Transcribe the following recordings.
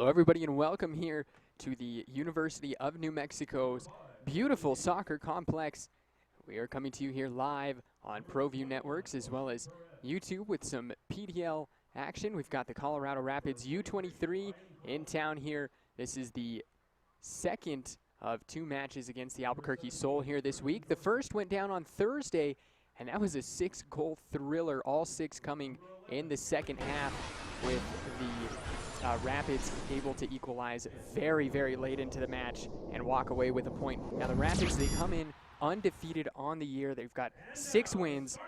Hello everybody and welcome here to the University of New Mexico's beautiful soccer complex. We are coming to you here live on ProView Networks as well as YouTube with some PDL action. We've got the Colorado Rapids U23 in town here. This is the second of two matches against the Albuquerque Soul here this week. The first went down on Thursday, and that was a 6-goal thriller, all six coming in the second half, with the Rapids able to equalize very, very late into the match and walk away with a point. Now the Rapids, they come in undefeated on the year. They've got 6 wins,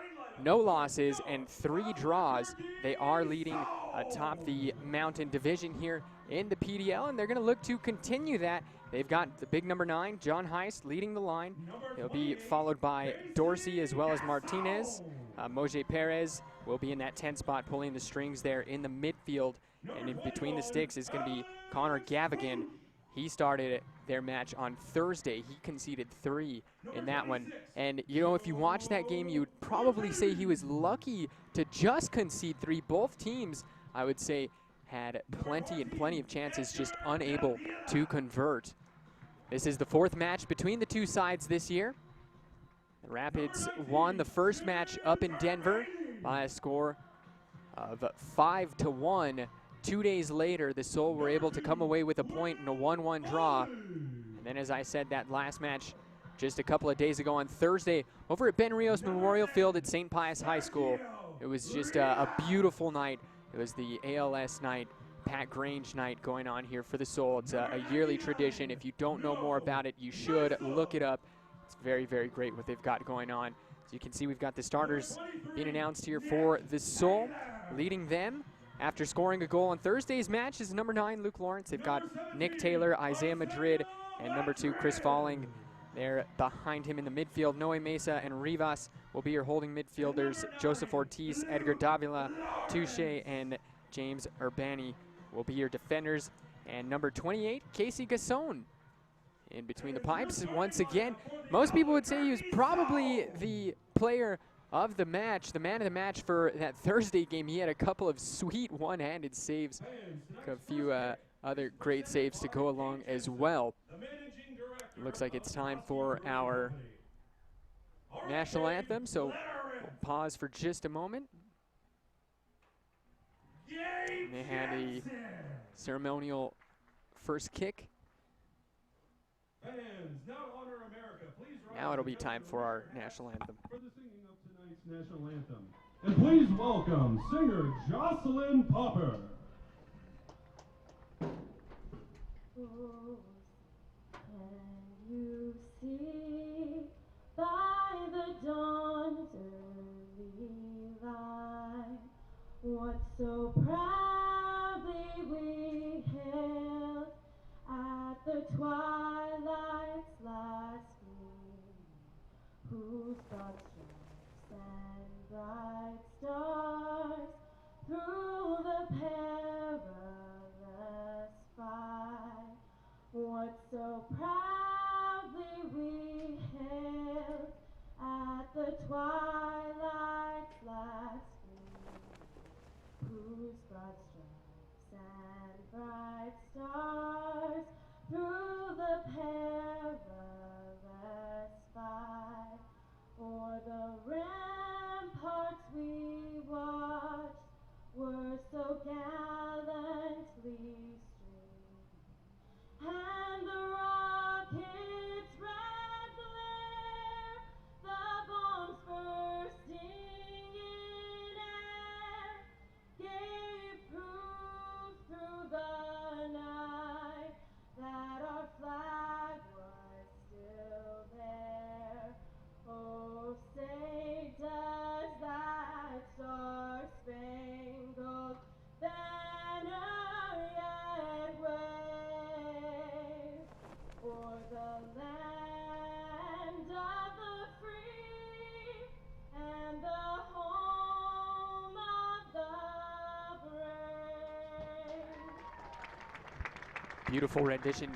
no losses, and 3 draws. They are leading atop the Mountain Division here in the PDL, and they're going to look to continue that. They've got the big number 9, John Heist, leading the line. He'll be followed by Dorsey as well as Martinez. Moje Perez will be in that 10 spot, pulling the strings there in the midfield. And in between the sticks is going to be Connor Gavigan. He started their match on Thursday. He conceded 3 in that one. And, you know, if you watch that game, you would probably say he was lucky to just concede 3. Both teams, I would say, had plenty of chances, just unable to convert. This is the 4th match between the two sides this year. The Rapids won the first match up in Denver by a score of 5-1. 2 days later, the Soul were able to come away with a point in a 1-1 draw. And then, as I said, that last match just a couple of days ago on Thursday over at Ben Rios Memorial Field at St. Pius High School. It was just a beautiful night. It was the ALS night, Pat Grange night going on here for the Soul. It's a yearly tradition. If you don't know more about it, you should look it up. It's very, very great what they've got going on. As you can see, we've got the starters being announced here for the Soul. Leading them after scoring a goal on Thursday's match is number 9, Luke Lawrence. They've got Nick Taylor, Isaiah Madrid, and number 2, Chris Falling. They're behind him in the midfield. Noe Mesa and Rivas will be your holding midfielders. Joseph Ortiz, Edgar Davila, Touche, and James Urbani will be your defenders. And number 28, Casey Gasson in between the pipes. Once again, most people would say he was probably the player of the match, the man of the match for that Thursday game. He had a couple of sweet one-handed saves, a few other great saves to go along as well. It looks like it's time for our national anthem, so we'll pause for just a moment. And they had a ceremonial first kick. Now it'll be time for our national anthem. National anthem. And please welcome singer Jocelyn Popper. Oh, can you see by the dawn's early light what so proudly we hailed at the twilight's last gleam, whose broad stripes and bright stars through the perilous fight, what so proudly we hailed at the twilight's last gleam, whose broad stripes and bright stars through the perilous fight. O'er the ramparts we watched were so gallantly streamed, and the rocket's red glare, the bombs bursting in air, gave proof through the night that our flag was still there. Oh, say does that star-spangled banner yet wave o'er the land of the free and the home of the brave? Beautiful rendition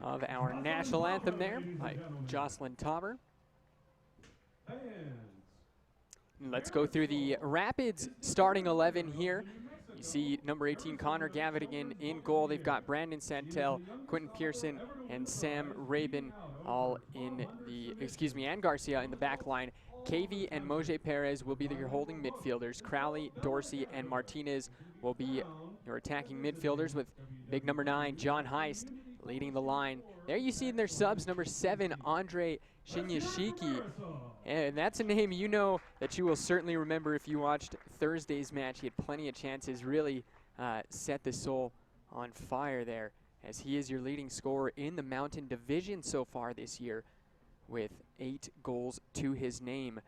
of our national anthem there by Jocelyn Popper. Let's go through the Rapids starting 11 here. You see number 18, Connor Gavadigan in goal. They've got Brandon Santel, Quentin Pearson, and Sam Rabin all in the, and Garcia in the back line. KV and Moje Perez will be your holding midfielders. Crowley, Dorsey, and Martinez will be your attacking midfielders, with big number 9, John Heist, leading the line. There you see in their subs, number 7, Andre Shinyashiki. And that's a name you know that you will certainly remember if you watched Thursday's match. He had plenty of chances, really set the Soul on fire there, as he is your leading scorer in the Mountain Division so far this year, with 8 goals to his name.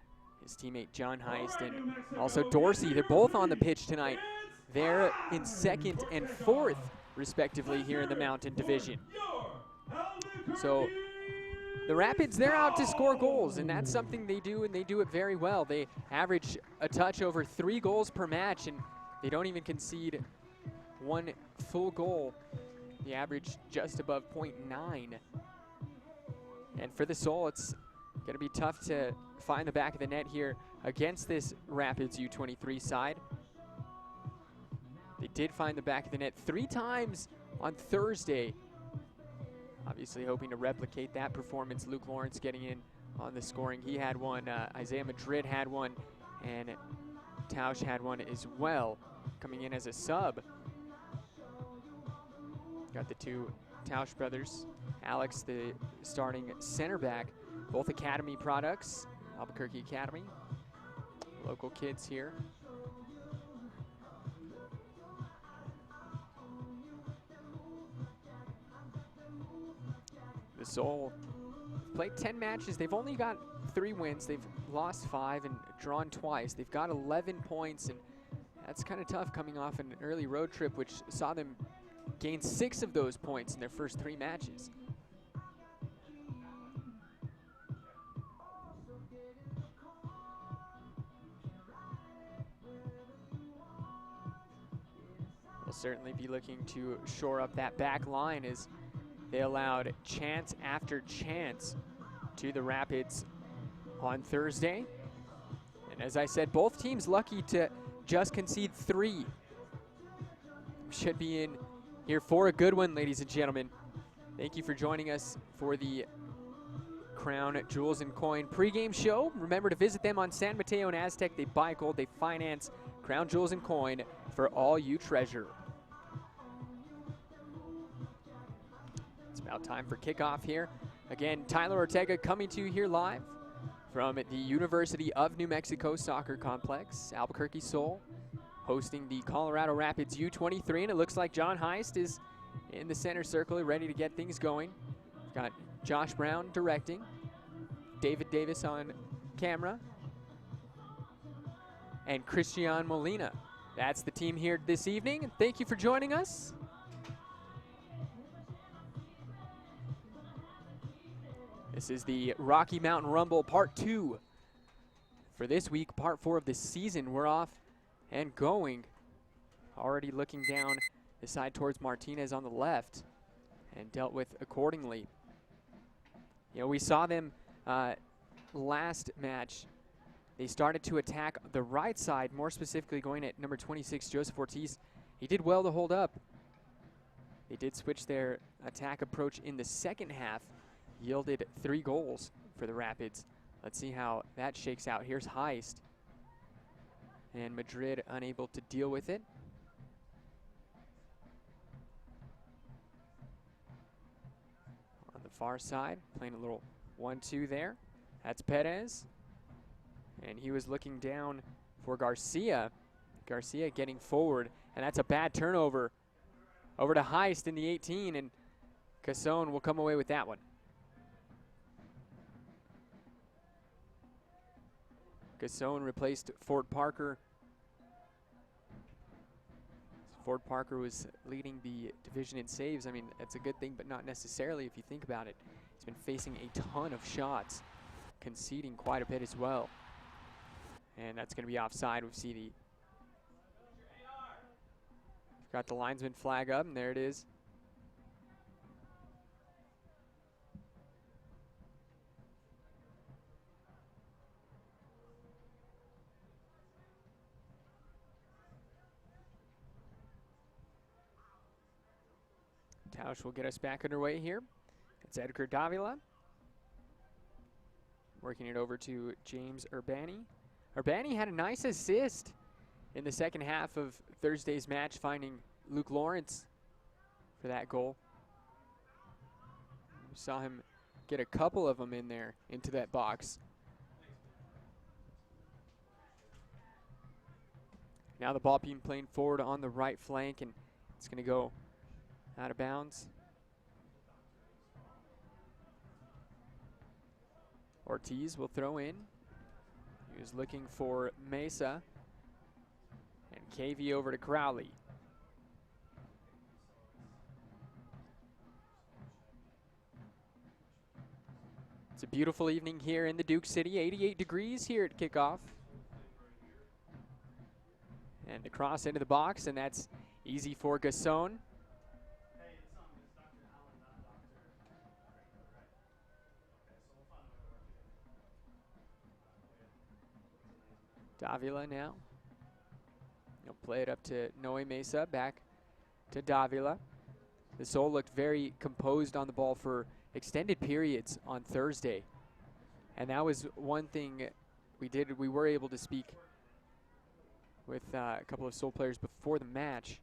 His teammate John Heist and also Dorsey, they're both on the pitch tonight. They're in 2nd and 4th, respectively, here in the Mountain Division. So the Rapids, they're out to score goals, and that's something they do, and they do it very well. They average a touch over 3 goals per match, and they don't even concede 1 full goal. They average just above .9. And for the Soul, it's going to be tough to find the back of the net here against this Rapids U23 side. They did find the back of the net 3 times on Thursday. Obviously hoping to replicate that performance. Luke Lawrence getting in on the scoring. He had one, Isaiah Madrid had one, and Tausch had one as well, coming in as a sub. Got the 2 Tausch brothers. Alex, the starting center back, both Academy products, Albuquerque Academy. Local kids here. The Soul played 10 matches. They've only got 3 wins. They've lost 5 and drawn twice. They've got 11 points, and that's kind of tough coming off an early road trip, which saw them gain 6 of those points in their first 3 matches. They'll certainly be looking to shore up that back line, as they allowed chance after chance to the Rapids on Thursday. And as I said, both teams lucky to just concede 3. Should be in here for a good one, ladies and gentlemen. Thank you for joining us for the Crown Jewels and Coin pregame show. Remember to visit them on San Mateo and Aztec. They buy gold, they finance. Crown Jewels and Coin, for all you treasure. It's about time for kickoff here. Again, Tyler Ortega coming to you here live from the University of New Mexico Soccer Complex. Albuquerque Soul hosting the Colorado Rapids U23, and it looks like John Heist is in the center circle, ready to get things going. We've got Josh Brown directing, David Davis on camera, and Christian Molina. That's the team here this evening, and thank you for joining us. This is the Rocky Mountain Rumble Part 2 for this week, Part 4 of the season. We're off and going. Already looking down the side towards Martinez on the left, and dealt with accordingly. You know, we saw them last match. They started to attack the right side, more specifically going at number 26, Joseph Ortiz. He did well to hold up. They did switch their attack approach in the second half, yielded 3 goals for the Rapids. Let's see how that shakes out. Here's Heist, and Madrid unable to deal with it. On the far side, playing a little 1-2 there. That's Perez, and he was looking down for Garcia. Garcia getting forward, and that's a bad turnover. Over to Heist in the 18, and Casson will come away with that one. Casson replaced Ford Parker. Ford Parker was leading the division in saves. I mean, that's a good thing, but not necessarily if you think about it. He's been facing a ton of shots, conceding quite a bit as well. And that's going to be offside. We see the... Got the linesman flag up, and there it is. Tausch will get us back underway here. It's Edgar Davila. Working it over to James Urbani. Urbani had a nice assist in the second half of Thursday's match, finding Luke Lawrence for that goal. We saw him get a couple of them in there into that box. Now the ball being played forward on the right flank, and it's going to go out of bounds. Ortiz will throw in. He was looking for Mesa. And KV over to Crowley. It's a beautiful evening here in the Duke City. 88 degrees here at kickoff. And the cross into the box, and that's easy for Gasson. Davila now. He'll play it up to Noe Mesa, back to Davila. The Soul looked very composed on the ball for extended periods on Thursday. And that was one thing we did. We were able to speak with a couple of Soul players before the match.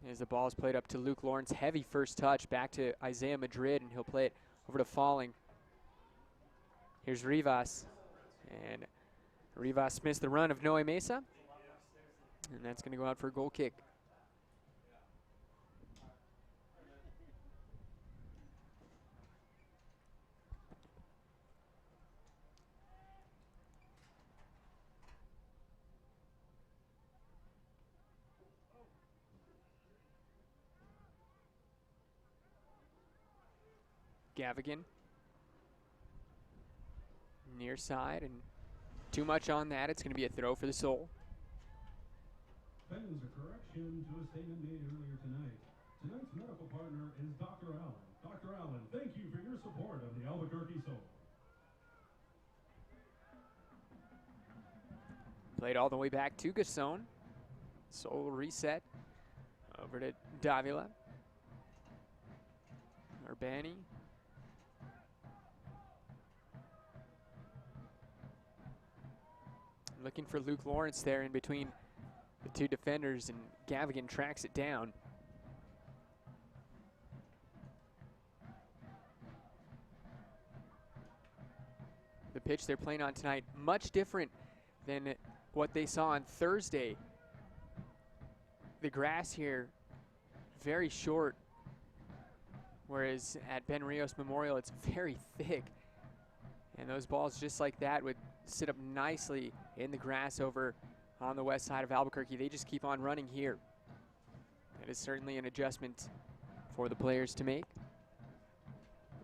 As the ball is played up to Luke Lawrence, heavy first touch, back to Isaiah Madrid, and he'll play it over to Falling. Here's Rivas, and Rivas missed the run of Noe Mesa, and that's going to go out for a goal kick. Gavigan, near side, and too much on that. It's going to be a throw for the Soul. Fans, a correction to a statement made earlier tonight. Tonight's medical partner is Dr. Allen. Dr. Allen, thank you for your support of the Albuquerque Soul. Played all the way back to Gasson. Soul reset over to Davila. Urbani. Looking for Luke Lawrence there in between the two defenders, and Gavigan tracks it down. The pitch they're playing on tonight, much different than what they saw on Thursday. The grass here, very short, whereas at Ben Rios Memorial, it's very thick. And those balls, just like that, would sit up nicely in the grass over on the west side of Albuquerque. They just keep on running here. That is certainly an adjustment for the players to make.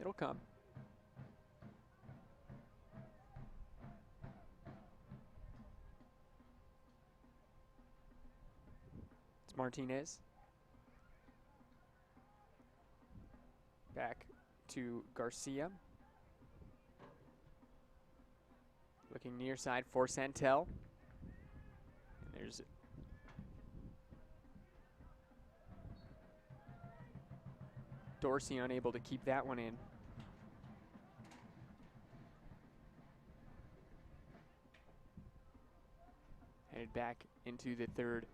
It'll come. It's Martinez. Back to Garcia. Looking near side for Santel. And there's Dorsey unable to keep that one in. Headed back into the third.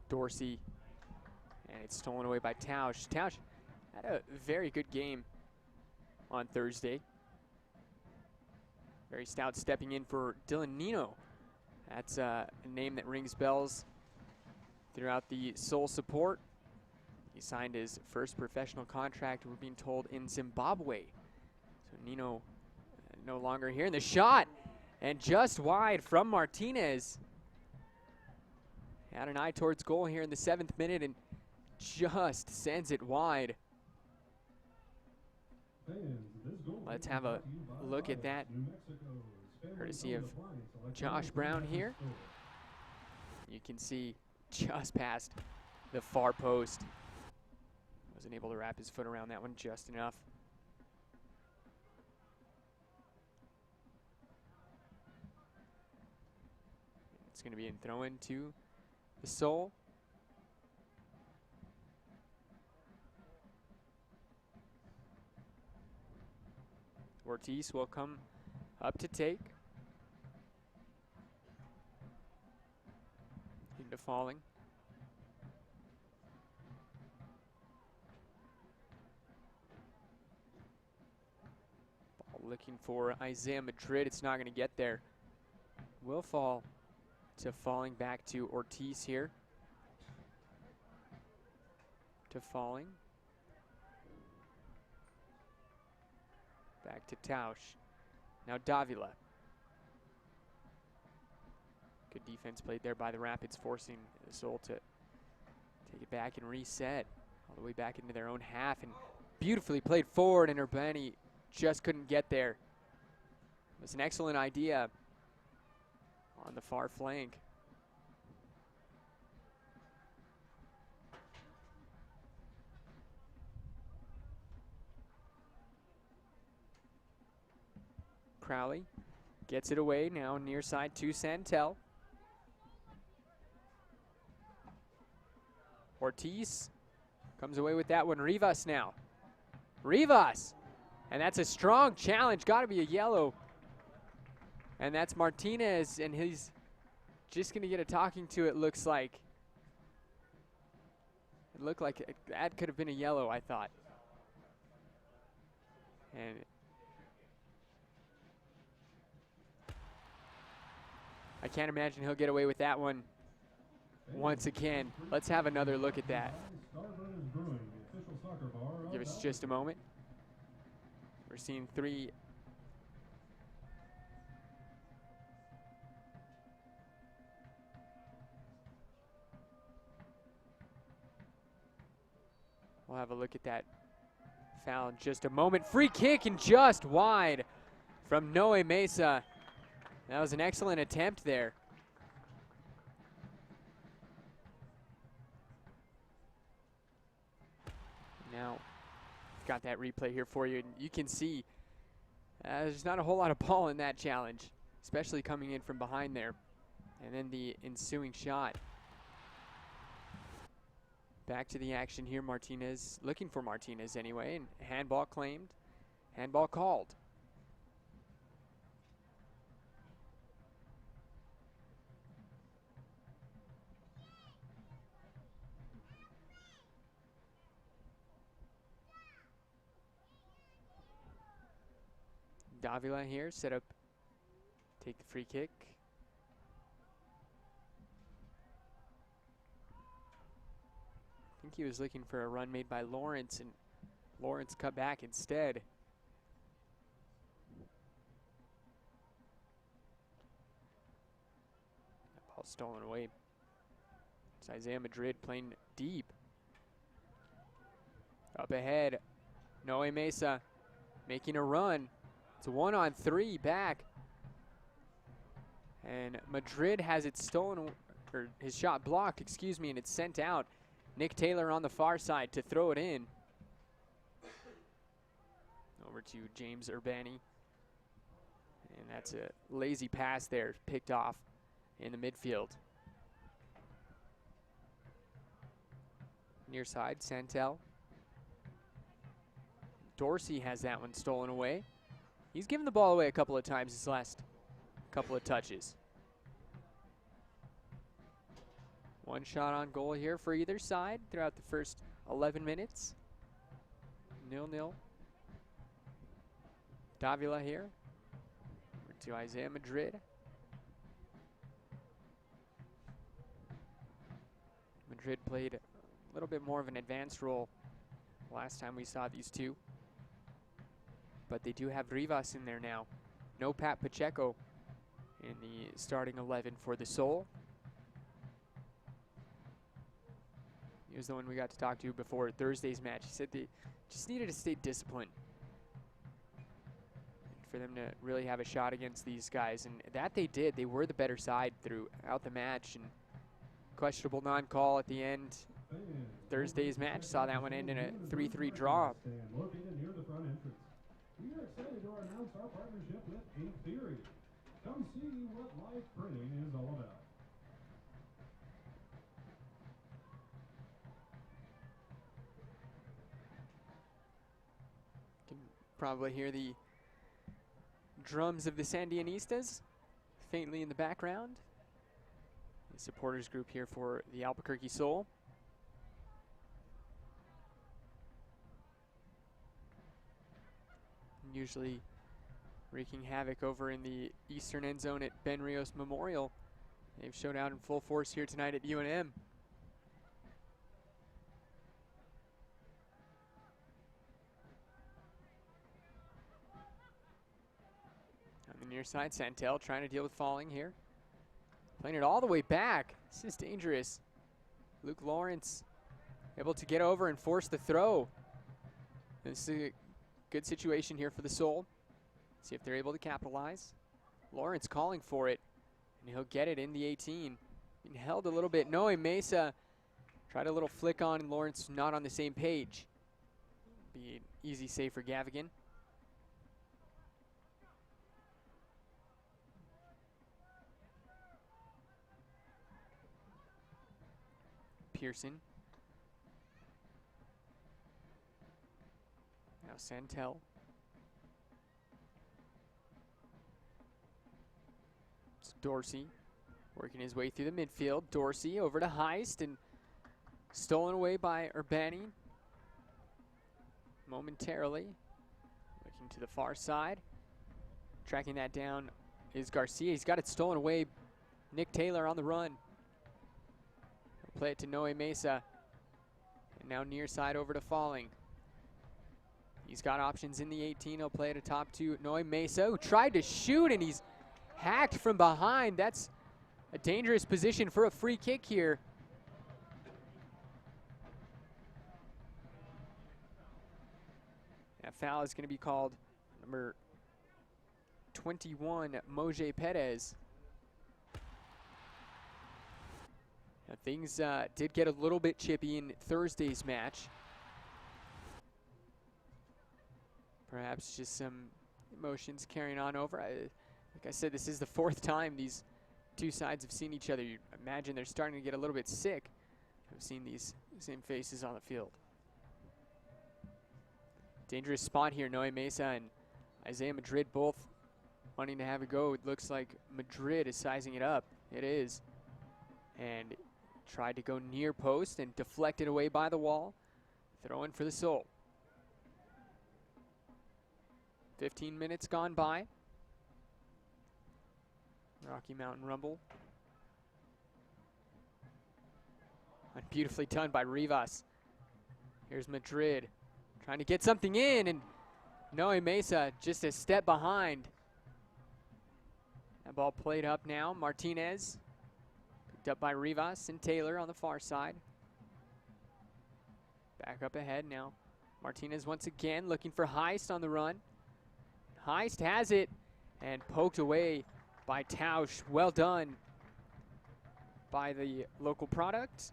Dorsey. And it's stolen away by Tausch. Tausch had a very good game on Thursday. Very stout stepping in for Dylan Nino. That's a name that rings bells throughout the Soul support. He signed his first professional contract, we're being told, in Zimbabwe. So Nino no longer here. And the shot, and just wide from Martinez. Had an eye towards goal here in the 7th minute and just sends it wide. Let's have a look at that, courtesy of Josh Brown here. You can see just past the far post. Wasn't able to wrap his foot around that one just enough. It's going to be a throw-in to the Soul. Ortiz will come up to take. Into falling. Ball looking for Isaiah Madrid. It's not going to get there. Will fall to falling back to Ortiz here. To falling. Back to Tausch. Now Davila. Good defense played there by the Rapids, forcing the Soul to take it back and reset all the way back into their own half. And beautifully played forward, and Urbani just couldn't get there. It was an excellent idea on the far flank. Crowley gets it away now near side to Santel. Ortiz comes away with that one. Rivas now. Rivas! And that's a strong challenge. Got to be a yellow. And that's Martinez, and he's just going to get a talking to, it looks like. It looked like that could have been a yellow, I thought. And I can't imagine he'll get away with that one once again. Let's have another look at that. Give us just a moment. We're seeing three. We'll have a look at that foul in just a moment. Free kick and just wide from Noe Mesa. That was an excellent attempt there. Now, got that replay here for you, and you can see there's not a whole lot of ball in that challenge, especially coming in from behind there. And then the ensuing shot. Back to the action here, Martinez, looking for Martinez anyway, and handball claimed, handball called. Davila here, set up, take the free kick. I think he was looking for a run made by Lawrence, and Lawrence cut back instead. That ball stolen away. It's Isaiah Madrid playing deep. Up ahead, Noe Mesa making a run. It's a 1-on-3 back. And Madrid has it stolen, or his shot blocked, excuse me, and it's sent out. Nick Taylor on the far side to throw it in. Over to James Urbani. And that's a lazy pass there, picked off in the midfield. Near side, Santel. Dorsey has that one stolen away. He's given the ball away a couple of times his last couple of touches. One shot on goal here for either side throughout the first 11 minutes. 0-0. Davila here. Over to Isaiah Madrid. Madrid played a little bit more of an advanced role last time we saw these two. But they do have Rivas in there now. No Pat Pacheco in the starting 11 for the Soul. He was the one we got to talk to before Thursday's match. He said they just needed to stay disciplined for them to really have a shot against these guys. And that they did. They were the better side throughout the match. And questionable non-call at the end. Thursday's match saw that one end in a 3-3 draw. We are excited to announce our partnership with A Theory. Come see what live printing is all about. Can probably hear the drums of the Sandinistas faintly in the background. The supporters group here for the Albuquerque Soul. Usually wreaking havoc over in the eastern end zone at Ben Rios Memorial. They've showed out in full force here tonight at UNM. On the near side, Santel trying to deal with falling here. Playing it all the way back. This is dangerous. Luke Lawrence able to get over and force the throw. This is a good situation here for the Soul. See if they're able to capitalize. Lawrence calling for it, and he'll get it in the 18. Being held a little bit. Noe Mesa tried a little flick on, and Lawrence not on the same page. Be an easy save for Gavigan. Pearson. Now Santel. It's Dorsey working his way through the midfield. Dorsey over to Heist and stolen away by Urbani momentarily. Looking to the far side. Tracking that down is Garcia. He's got it stolen away. Nick Taylor on the run. He'll play it to Noe Mesa. And now near side over to Falling. He's got options in the 18. He'll play it atop to Noe Mesa, who tried to shoot, and he's hacked from behind. That's a dangerous position for a free kick here. That foul is going to be called number 21, Moje Perez. Now things did get a little bit chippy in Thursday's match. Perhaps just some emotions carrying on over. Like I said, this is the fourth time these two sides have seen each other. You imagine they're starting to get a little bit sick of seeing these same faces on the field. Dangerous spot here. Noe Mesa and Isaiah Madrid both wanting to have a go. It looks like Madrid is sizing it up. It is. And tried to go near post and deflected away by the wall. Throw in for the Soul. 15 minutes gone by. Rocky Mountain Rumble. And beautifully done by Rivas. Here's Madrid trying to get something in, and Noe Mesa just a step behind. That ball played up now. Martinez picked up by Rivas and Taylor on the far side. Back up ahead now. Martinez once again looking for Heist on the run. Heist has it and poked away by Tausch. Well done by the local product.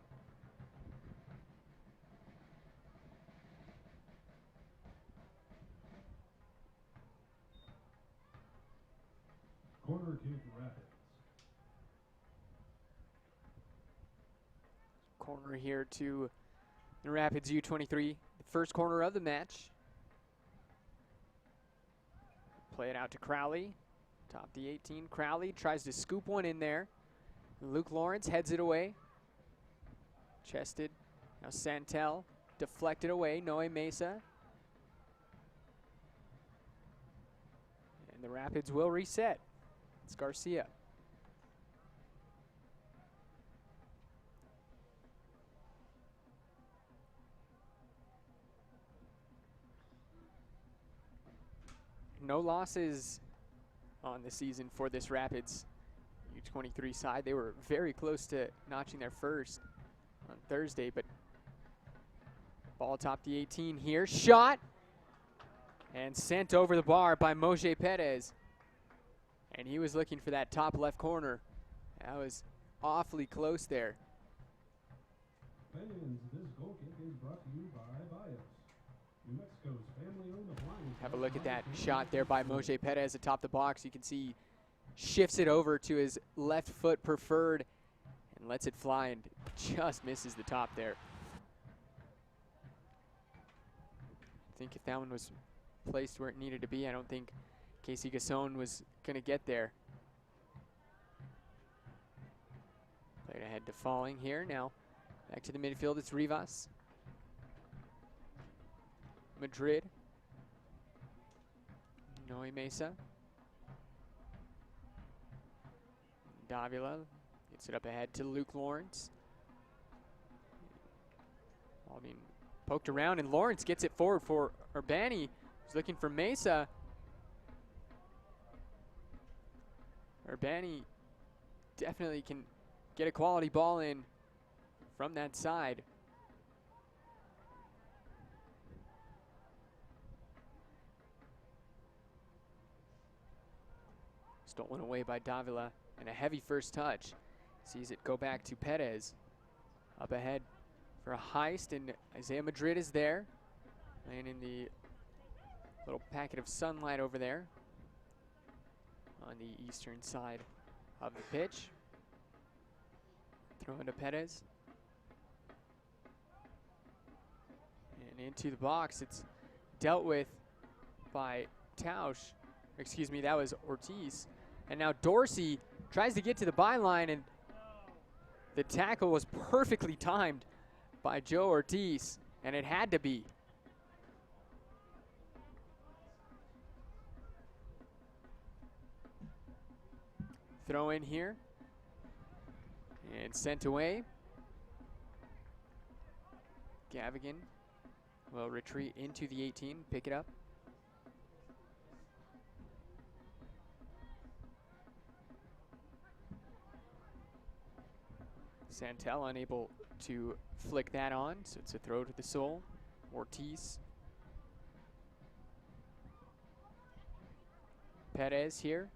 Corner kick Rapids. Corner here to the Rapids U23. The first corner of the match. Play it out to Crowley. Top the 18. Crowley tries to scoop one in there. Luke Lawrence heads it away. Chested. Now Santel. Deflected away. Noe Mesa. And the Rapids will reset. It's Garcia. No losses on the season for this Rapids U23 side. They were very close to notching their first on Thursday, but ball atop the 18 here. Shot! And sent over the bar by Moje Perez. And he was looking for that top left corner. That was awfully close there. Fans, this goal kick is brought to you by Bios, New Mexico's family-owned appliance. Have a look at that shot there by Moje Perez atop the box. You can see shifts it over to his left foot preferred and lets it fly and just misses the top there. I think if that one was placed where it needed to be, I don't think Casey Gasson was going to get there. Played ahead to Falling here. Now back to the midfield. It's Rivas. Madrid. Noe Mesa. Davila gets it up ahead to Luke Lawrence. I mean, poked around, and Lawrence gets it forward for Urbani. He's looking for Mesa. Urbani definitely can get a quality ball in from that side. Stolen away by Davila, and a heavy first touch. Sees it go back to Perez. Up ahead for a heist, and Isaiah Madrid is there, laying in the little packet of sunlight over there on the eastern side of the pitch. Throw into Perez. And into the box. It's dealt with by Tausch. Excuse me, that was Ortiz. And now Dorsey tries to get to the byline, and the tackle was perfectly timed by Joe Ortiz, and it had to be. Throw in here, and sent away. Gavigan will retreat into the 18, pick it up. Santel unable to flick that on, so it's a throw to the sole. Ortiz. Perez here.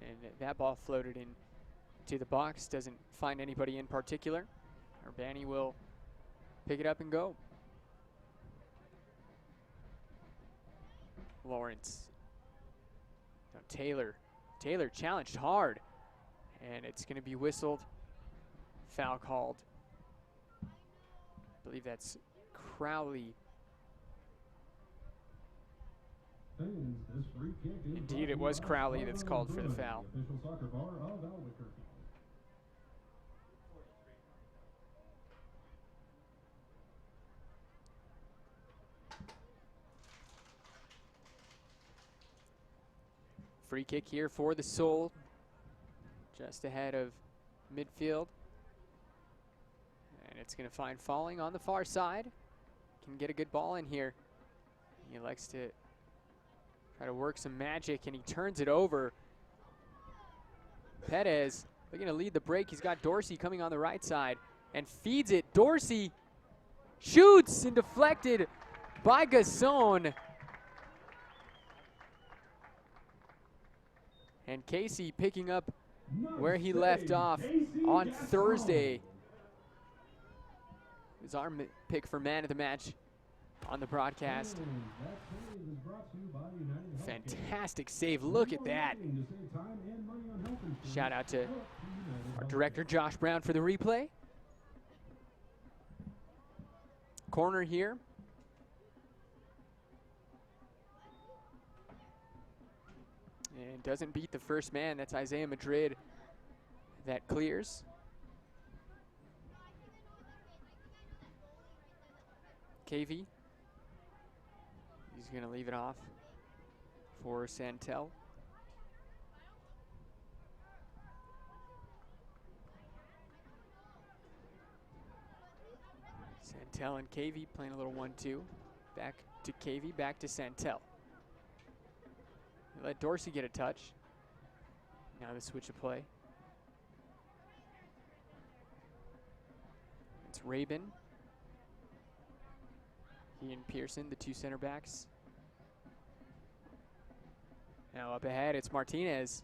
And that ball floated in to the box, doesn't find anybody in particular. Urbani will pick it up and go. Lawrence. Now Taylor challenged hard, and it's going to be whistled. Foul called. I believe that's Crowley. Indeed, it was Crowley that's called for the foul. Official soccer bar of Albuquerque. Free kick here for the Soul, just ahead of midfield. And it's going to find Falling on the far side. Can get a good ball in here. He likes to try to work some magic, and he turns it over. Perez looking to lead the break. He's got Dorsey coming on the right side and feeds it. Dorsey shoots and deflected by Gasson. And Casey picking up where he left off on Thursday. It was our pick for man of the match on the broadcast. Fantastic save. Look at that. Shout out to our director, Josh Brown, for the replay. Corner here. And doesn't beat the first man. That's Isaiah Madrid. That clears. KV. He's going to leave it off for Santel. Santel and KV playing a little 1-2. Back to KV, back to Santel. Let Dorsey get a touch. Now the switch of play. It's Rabin. He and Pearson, the two center backs. Now up ahead, it's Martinez.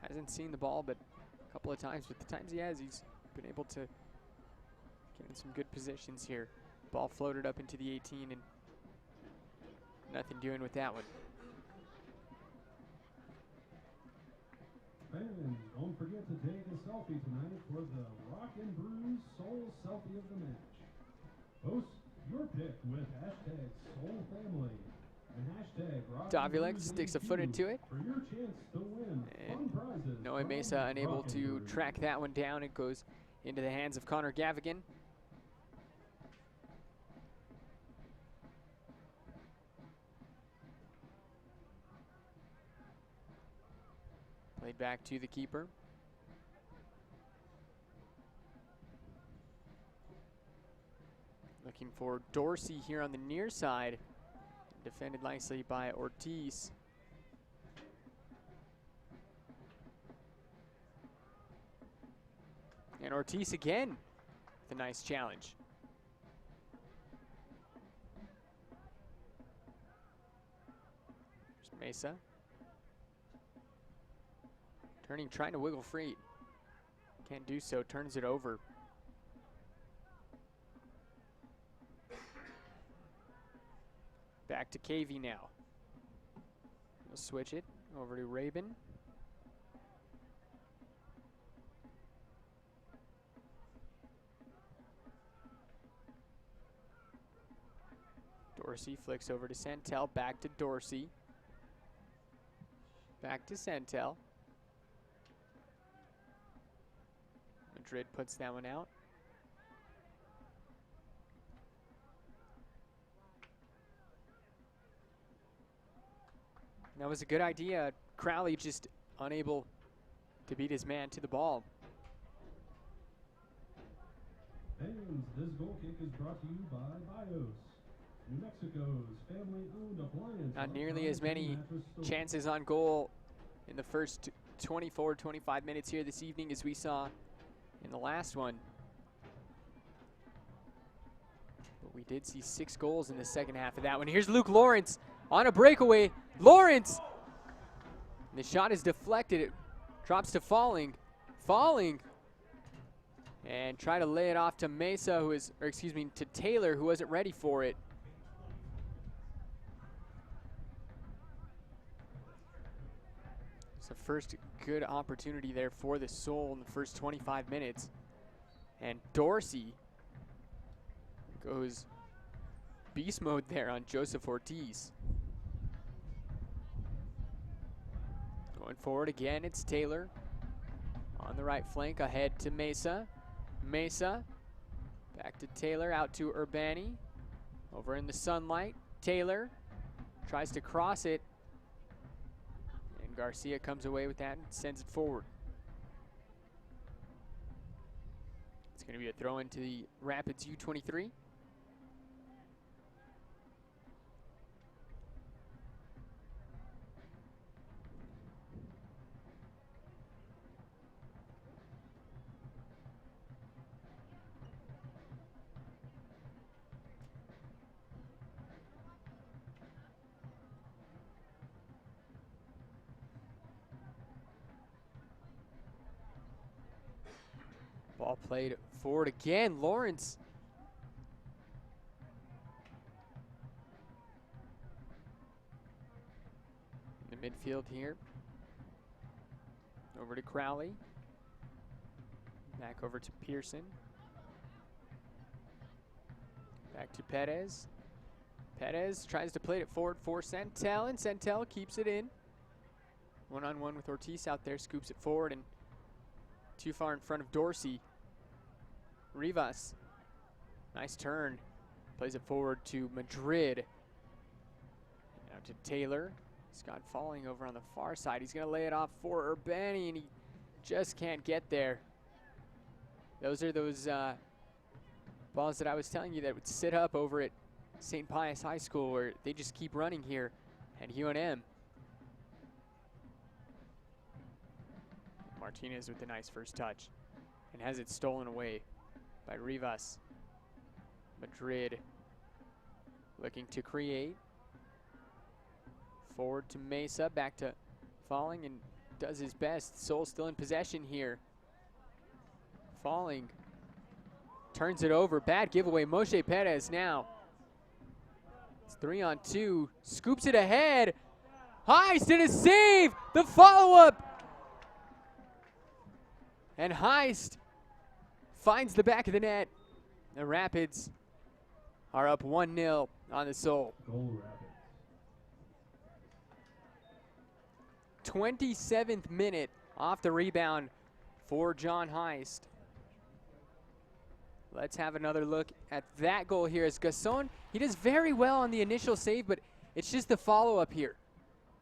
Hasn't seen the ball but a couple of times, but the times he has, he's been able to get in some good positions here. Ball floated up into the 18, and nothing doing with that one. Fans, don't forget to take a selfie tonight for the Rock and Brews Soul Selfie of the Match. Post your pick with hashtag Soul Family and hashtag Davulek sticks a foot into it. for your chance to win fun prizes. Noe from Mesa unable Rock to Acres. track that one down. It goes into the hands of Connor Gavigan. Played back to the keeper. Looking for Dorsey here on the near side. Defended nicely by Ortiz. And Ortiz again with a nice challenge. There's Mesa. Turning, trying to wiggle free. Can't do so, turns it over. Back to KV now. We'll switch it over to Rabin. Dorsey flicks over to Santel, back to Dorsey. Back to Santel. Madrid puts that one out. That was a good idea. Crowley just unable to beat his man to the ball. Fans, this goal kick is brought to you by BIOS, New Mexico's family-owned appliance. Not nearly as many chances on goal in the first 24, 25 minutes here this evening as we saw in the last one. But we did see 6 goals in the second half of that one. Here's Luke Lawrence on a breakaway. Lawrence! The shot is deflected. It drops to Falling. Falling! And try to lay it off to Mesa, to Taylor, who wasn't ready for it. It's the first good opportunity there for the Soul in the first 25 minutes. And Dorsey goes beast mode there on Joseph Ortiz. Going forward again, it's Taylor. On the right flank, ahead to Mesa. Mesa, back to Taylor, out to Urbani. Over in the sunlight, Taylor tries to cross it. And Garcia comes away with that and sends it forward. It's going to be a throw into the Rapids U23. Ball played forward again. Lawrence. In the midfield here. Over to Crowley. Back over to Pearson. Back to Perez. Perez tries to play it forward for Santel, and Santel keeps it in. One-on-one with Ortiz out there, scoops it forward, and too far in front of Dorsey. Rivas, nice turn, plays it forward to Madrid. Now to Taylor. Scott Falling over on the far side. He's going to lay it off for Urbani, and he just can't get there. Those are those balls that I was telling you that would sit up over at St. Pius High School, where they just keep running here at UNM. Martinez with a nice first touch and has it stolen away by Rivas. Madrid looking to create. Forward to Mesa, back to Falling, and does his best. Soul still in possession here. Falling turns it over. Bad giveaway. Moshe Perez now. It's 3-on-2. Scoops it ahead. Heist did a save. The follow-up. And Heist finds the back of the net. The Rapids are up 1-0 on the Soul. Goal Rapids. 27th minute off the rebound for John Heist. Let's have another look at that goal here as Gasson, he does very well on the initial save, but it's just the follow-up here.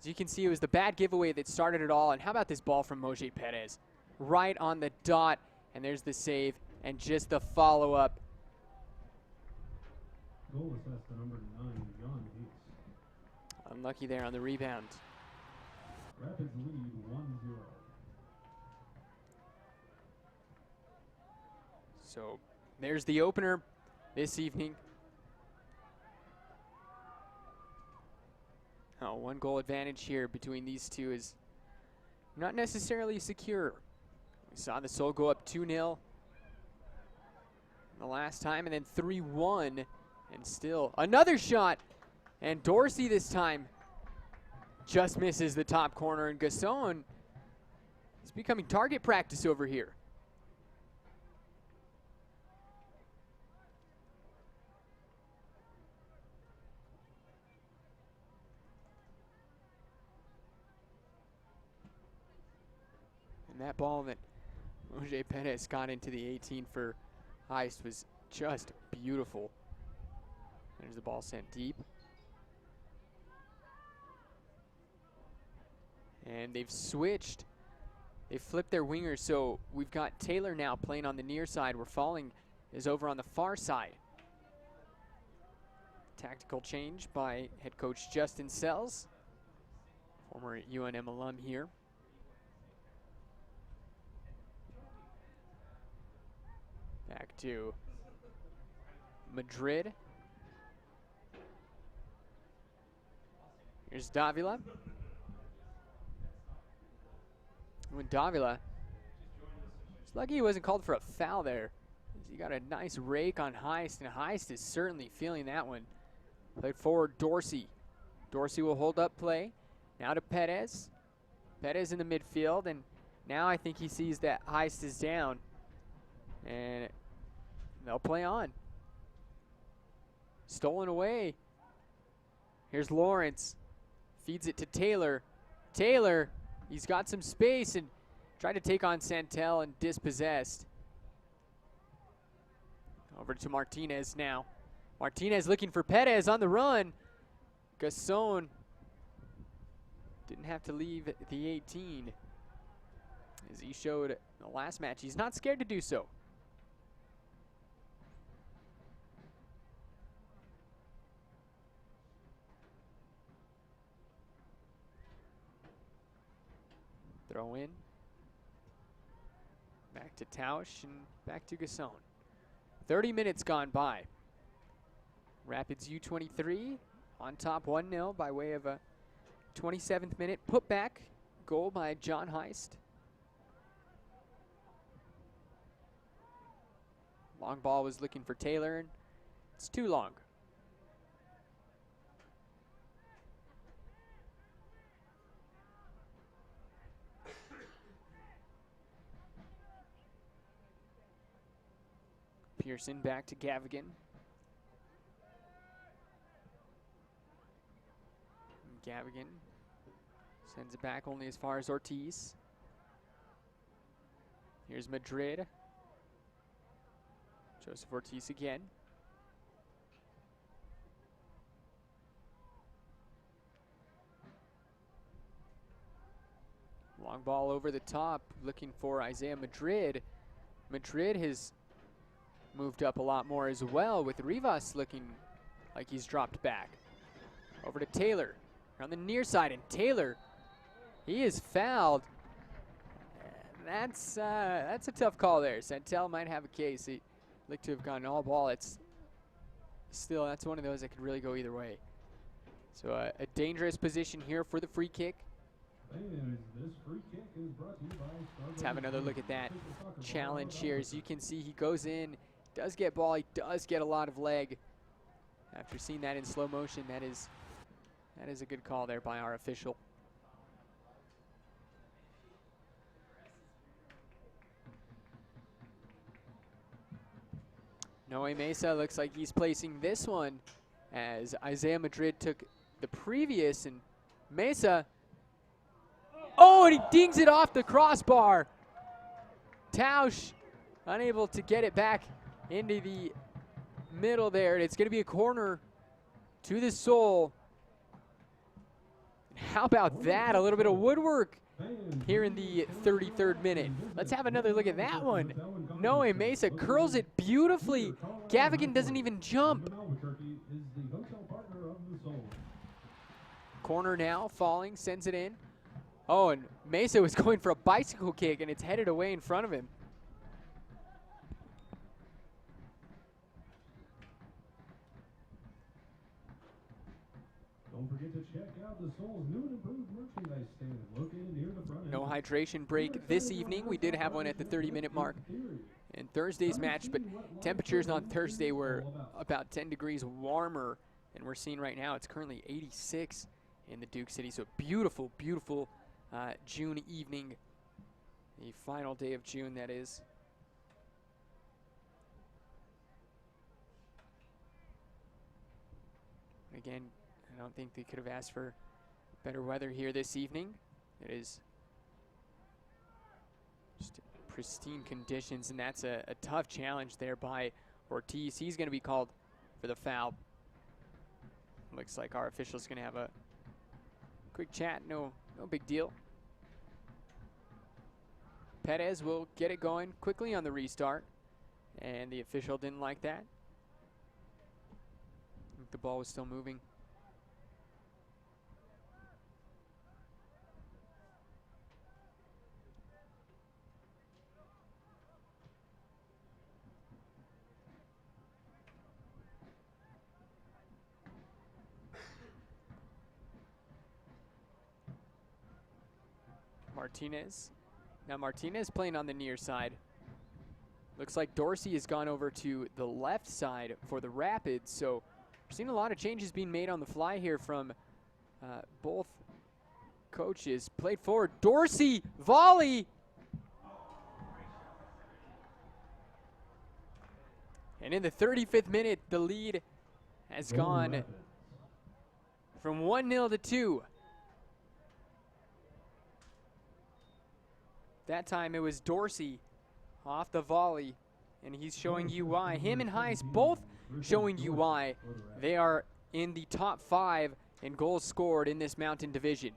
As you can see, it was the bad giveaway that started it all. And how about this ball from Moje Perez? Right on the dot, and there's the save, and just the follow-up. Goal assessed to number 9, John Heath. Unlucky there on the rebound. Rapids lead 1-0. So there's the opener this evening. Oh, 1 goal advantage here between these two is not necessarily secure. We saw the Soul go up 2-0 the last time, and then 3-1, and still another shot, and Dorsey this time just misses the top corner, and Gasson is becoming target practice over here. And that ball that Moje Perez got into the 18 for Heist was just beautiful. There's the ball sent deep. And they've switched. They flipped their wingers, so we've got Taylor now playing on the near side, where Falling is over on the far side. Tactical change by head coach Justin Sells, former UNM alum here. Back to Madrid. Here's Davila. When Davila, it's lucky he wasn't called for a foul there. He got a nice rake on Heist, and Heist is certainly feeling that one. Played forward, Dorsey. Dorsey will hold up play. Now to Perez. Perez in the midfield, and now I think he sees that Heist is down. And they'll play on. Stolen away. Here's Lawrence. Feeds it to Taylor. Taylor, he's got some space and tried to take on Santel and dispossessed. Over to Martinez now. Martinez looking for Perez on the run. Gasson didn't have to leave the 18. As he showed in the last match, he's not scared to do so. Throw in. Back to Tausch and back to Gasson. 30 minutes gone by. Rapids U23 on top 1-0 by way of a 27th minute putback goal by John Heist. Long ball was looking for Taylor, and it's too long. Pearson back to Gavigan. Gavigan sends it back only as far as Ortiz. Here's Madrid. Joseph Ortiz again. Long ball over the top, looking for Isaiah Madrid. Madrid has moved up a lot more as well, with Rivas looking like he's dropped back. Over to Taylor on the near side, and Taylor, he is fouled. That's a tough call there. Santel might have a case. He looked to have gone all ball. It's still, that's one of those that could really go either way. So a dangerous position here for the free kick. And this free kick is brought to you by Let's have another look at that challenge here. As you can see, he goes in, does get ball, he does get a lot of leg. After seeing that in slow motion, that is a good call there by our official. Noe Mesa looks like he's placing this one as Isaiah Madrid took the previous, and Mesa, oh, and he dings it off the crossbar. Tausch unable to get it back into the middle there, and it's going to be a corner to the Soul. How about that? A little bit of woodwork here in the 33rd minute. Let's have another look at that one. Noe Mesa curls it beautifully. Gavigan doesn't even jump. Albuquerque is the hotel partner of the Soul. Corner now, falling, sends it in. Oh, and Mesa was going for a bicycle kick, and it's headed away in front of him. Don't forget to check out the Soul's new and improved merchandise stand located near the front No entrance. hydration break this evening. We did have one at the 30-minute mark in Thursday's match, but temperatures on Thursday were about 10 degrees warmer, and we're seeing right now it's currently 86 in the Duke City. So beautiful, beautiful June evening, the final day of June, that is. Again, I don't think they could have asked for better weather here this evening. It is just pristine conditions, and that's a tough challenge there by Ortiz. He's going to be called for the foul. Looks like our official's going to have a quick chat. No big deal. Perez will get it going quickly on the restart, and the official didn't like that. I think the ball was still moving. Martinez. Now Martinez playing on the near side. Looks like Dorsey has gone over to the left side for the Rapids, so we're seeing a lot of changes being made on the fly here from both coaches. Played forward, Dorsey, volley! And in the 35th minute, the lead has gone from 1-0 to 2. That time it was Dorsey off the volley, and he's showing you why. Him and Heiss both showing you why they are in the top 5 in goals scored in this Mountain Division.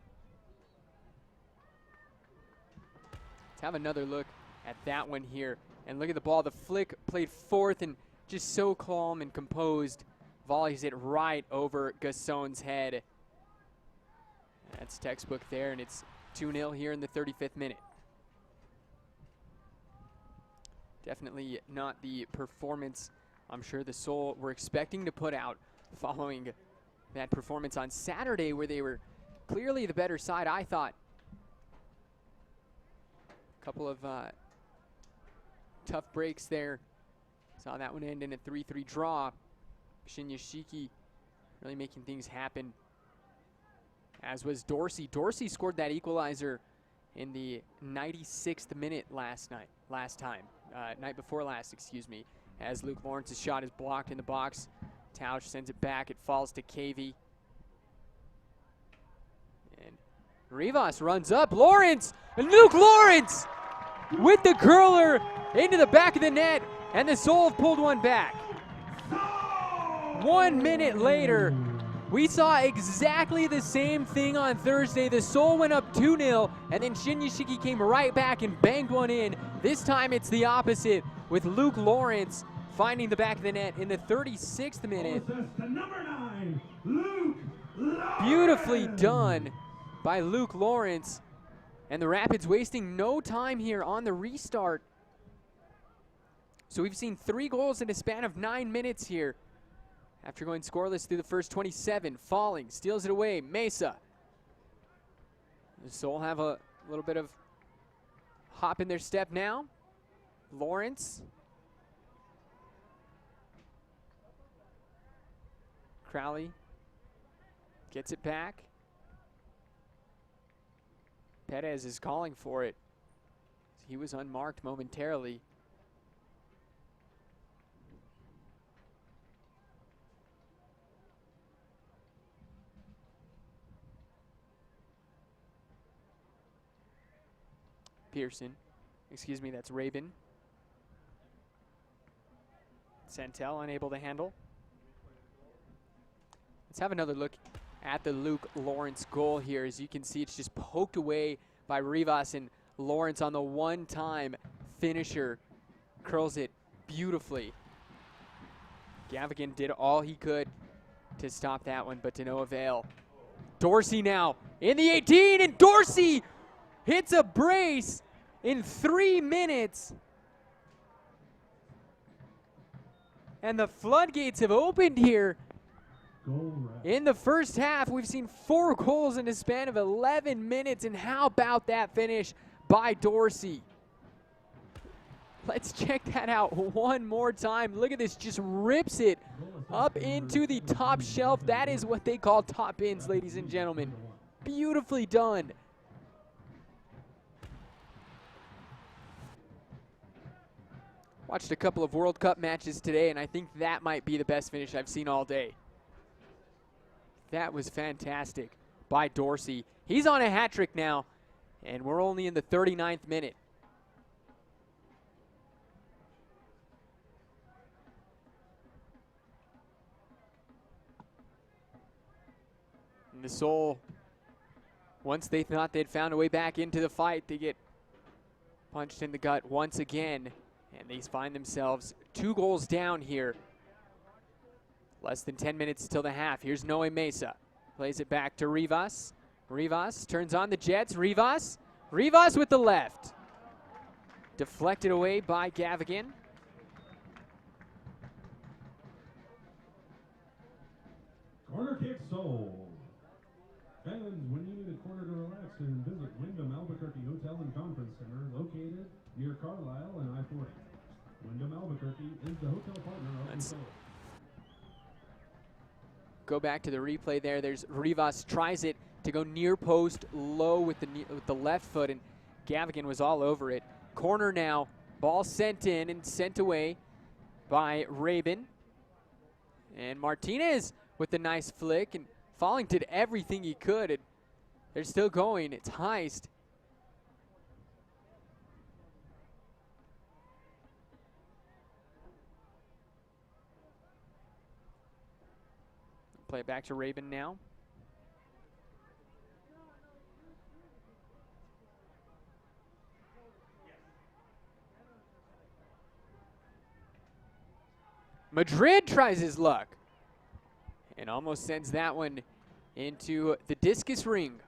Let's have another look at that one here. And look at the ball. The flick played forth and just so calm and composed. Volleys it right over Gasson's head. That's textbook there, and it's 2-0 here in the 35th minute. Definitely not the performance I'm sure the Soul were expecting to put out following that performance on Saturday, where they were clearly the better side, I thought. A couple of tough breaks there. Saw that one end in a 3-3 draw. Shinyashiki really making things happen, as was Dorsey. Dorsey scored that equalizer in the 96th minute night before last, excuse me, as Luke Lawrence's shot is blocked in the box. Tausch sends it back. It falls to Cavey. And Rivas runs up. Lawrence! And Luke Lawrence with the curler into the back of the net, and the Soul have pulled one back. 1 minute later, we saw exactly the same thing on Thursday. The Soul went up 2-0, and then Shinyashiki came right back and banged one in. This time it's the opposite, with Luke Lawrence finding the back of the net in the 36th minute. Number 9, Luke Lawrence. Beautifully done by Luke Lawrence, and the Rapids wasting no time here on the restart. So we've seen 3 goals in a span of 9 minutes here. After going scoreless through the first 27, Falling steals it away. Mesa. The Soul have a little bit of hop in their step now. Lawrence. Crowley gets it back. Perez is calling for it. He was unmarked momentarily. Pearson. Excuse me, that's Rabin. Centel unable to handle. Let's have another look at the Luke Lawrence goal here. As you can see, it's just poked away by Rivas, and Lawrence on the one-time finisher curls it beautifully. Gavigan did all he could to stop that one, but to no avail. Dorsey now in the 18, and Dorsey hits a brace in 3 minutes. And the floodgates have opened here. In the first half, we've seen 4 goals in a span of 11 minutes, and how about that finish by Dorsey? Let's check that out one more time. Look at this, just rips it up into the top shelf. That is what they call top ins, ladies and gentlemen. Beautifully done. Watched a couple of World Cup matches today, and I think that might be the best finish I've seen all day. That was fantastic by Dorsey. He's on a hat trick now, and we're only in the 39th minute. And the Soul, once they thought they'd found a way back into the fight, they get punched in the gut once again, and they find themselves 2 goals down here. Less than 10 minutes till the half. Here's Noe Mesa. Plays it back to Rivas. Rivas turns on the Jets. Rivas with the left. Deflected away by Gavigan. Corner kick sold. Fans, when you need a corner to relax, and visit Wyndham Albuquerque Hotel and Conference Center, located near Carlisle and I-40. Wyndham Albuquerque is the hotel partner of the show. Go back to the replay there. There's Rivas, tries it to go near post low with the left foot, and Gavigan was all over it. Corner now, ball sent in and sent away by Rabin. And Martinez with the nice flick, and Falling did everything he could, and they're still going. It's Heist. Play it back to Rabin now. Madrid tries his luck and almost sends that one into the discus ring.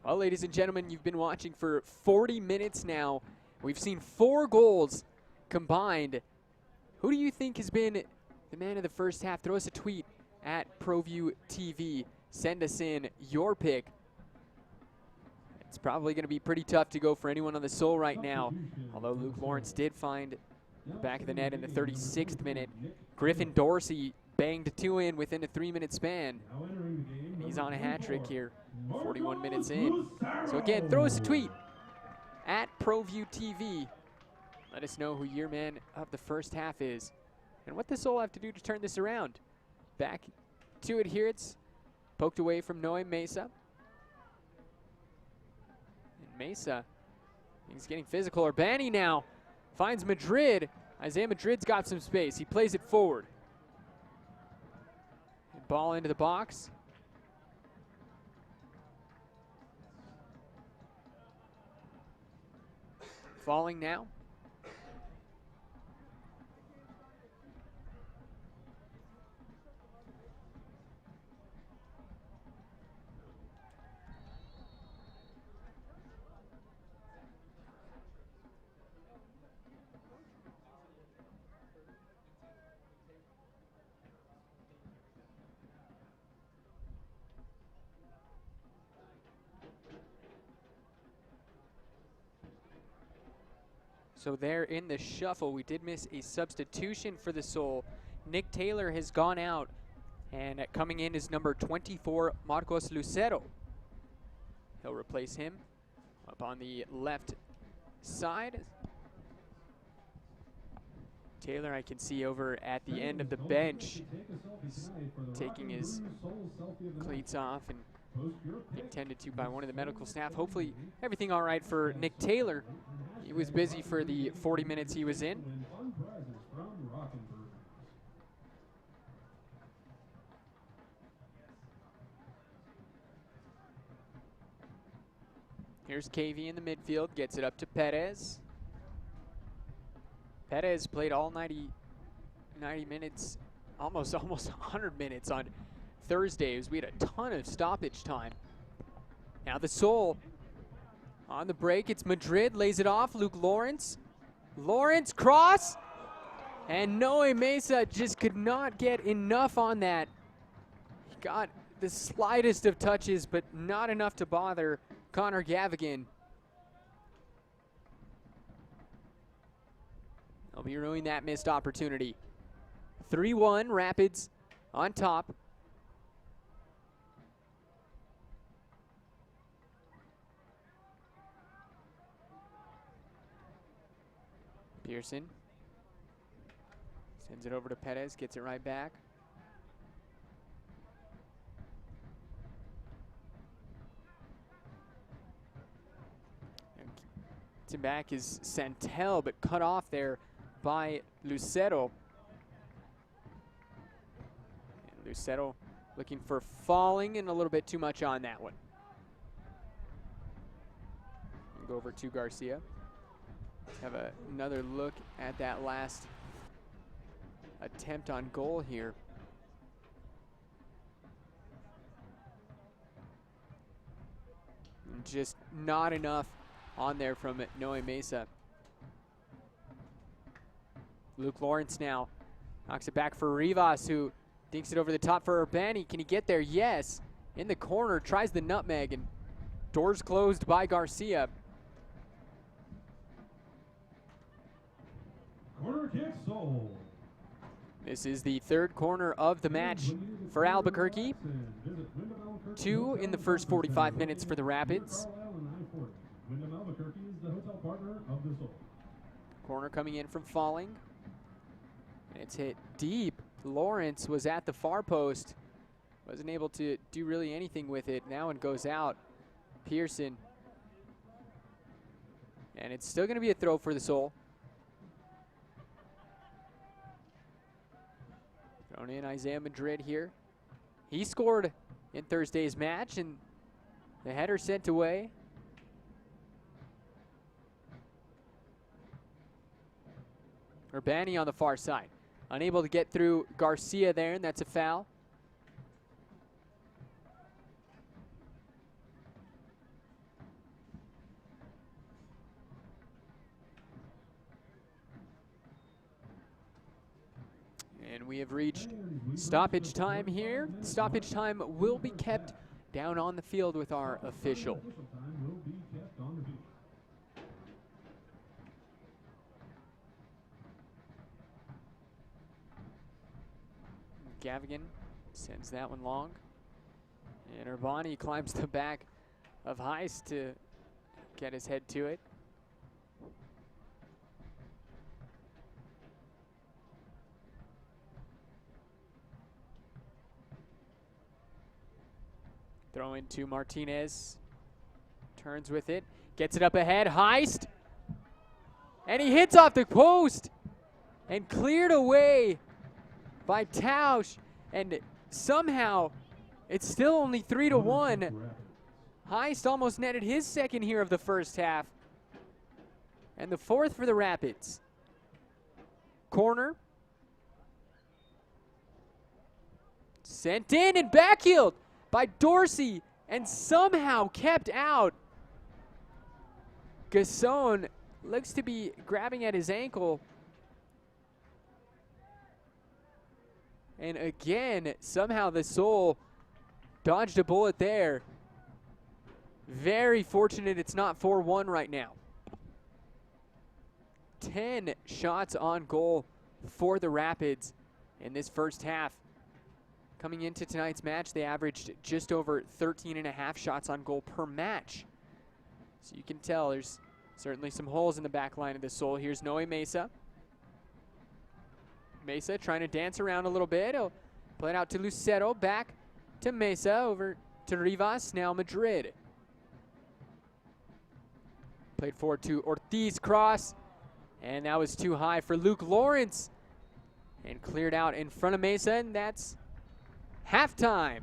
Well, ladies and gentlemen, you've been watching for 40 minutes now. We've seen 4 goals combined. Who do you think has been the man of the first half? Throw us a tweet at ProView TV. Send us in your pick. It's probably going to be pretty tough to go for anyone on the Soul right now, although Luke Lawrence did find the back of the net in the 36th minute. Griffin Dorsey banged 2 in within a 3-minute span. And he's on a hat trick here, 41 minutes in. So again, throw us a tweet at ProView TV. Let us know who your man of the first half is and what the Soul have to do to turn this around. Back to it here. It's poked away from Noe Mesa. And Mesa, he's getting physical. Urbani now finds Madrid. Isaiah Madrid's got some space. He plays it forward. And ball into the box. Falling now. So there in the shuffle, we did miss a substitution for the Soul. Nick Taylor has gone out, and coming in is number 24, Marcos Lucero. He'll replace him up on the left side. Taylor, I can see over at the end of the bench, He's tonight for the taking Rock and his Brew Soul Selfie of the cleats night. off and Post your being pick. tended to by one of the medical staff. Hopefully everything all right for Nick Taylor. He was busy for the 40 minutes he was in. Win fun prizes from Rock and Brew. Here's KV in the midfield, gets it up to Perez. Perez played all 90 minutes, almost 100 minutes on Thursdays. We had a ton of stoppage time. Now the Soul on the break. It's Madrid, lays it off. Luke Lawrence. Lawrence, cross. And Noe Mesa just could not get enough on that. He got the slightest of touches, but not enough to bother Connor Gavigan. They'll be ruining that missed opportunity. 3-1, Rapids on top. Pearson sends it over to Perez, gets it right back. To back is Santel, but cut off there by Lucero. And Lucero looking for falling and a little bit too much on that one. We'll go over to Garcia. Have another look at that last attempt on goal here. And just not enough on there from Noe Mesa. Luke Lawrence now knocks it back for Rivas, who dinks it over the top for Urbani. Can he get there? Yes. In the corner, tries the nutmeg, and doors closed by Garcia. Corner kick, Soul. This is the third corner of the match for Albuquerque. 2 in the first 45 minutes for the Rapids. Wyndham Albuquerque is the hotel partner of the Soul. Corner coming in from Falling. It's hit deep. Lawrence was at the far post. Wasn't able to do really anything with it. Now it goes out. Pearson. And it's still going to be a throw for the Soul. Thrown in Isaiah Madrid here. He scored in Thursday's match, and the header sent away. Urbani on the far side. Unable to get through Garcia there, and that's a foul. And we have reached stoppage time here. Stoppage time will be kept down on the field with our official. Time will be kept on the field. Gavigan sends that one long. And Urbani climbs the back of Heist to get his head to it. Throw into Martinez. Turns with it. Gets it up ahead. Heist. And he hits off the post. And cleared away by Tausch, and somehow it's still only 3-1. Heist almost netted his second here of the first half, and the fourth for the Rapids. Corner. Sent in and backheeled by Dorsey, and somehow kept out. Gasson looks to be grabbing at his ankle. And again, somehow the Soul dodged a bullet there. Very fortunate it's not 4-1 right now. 10 shots on goal for the Rapids in this first half. Coming into tonight's match, they averaged just over 13.5 shots on goal per match. So you can tell there's certainly some holes in the back line of the Soul. Here's Noe Mesa. Mesa trying to dance around a little bit. He'll Played out to Lucero, back to Mesa, over to Rivas, now Madrid. Played forward to Ortiz, cross, and that was too high for Luke Lawrence. And cleared out in front of Mesa, and that's halftime.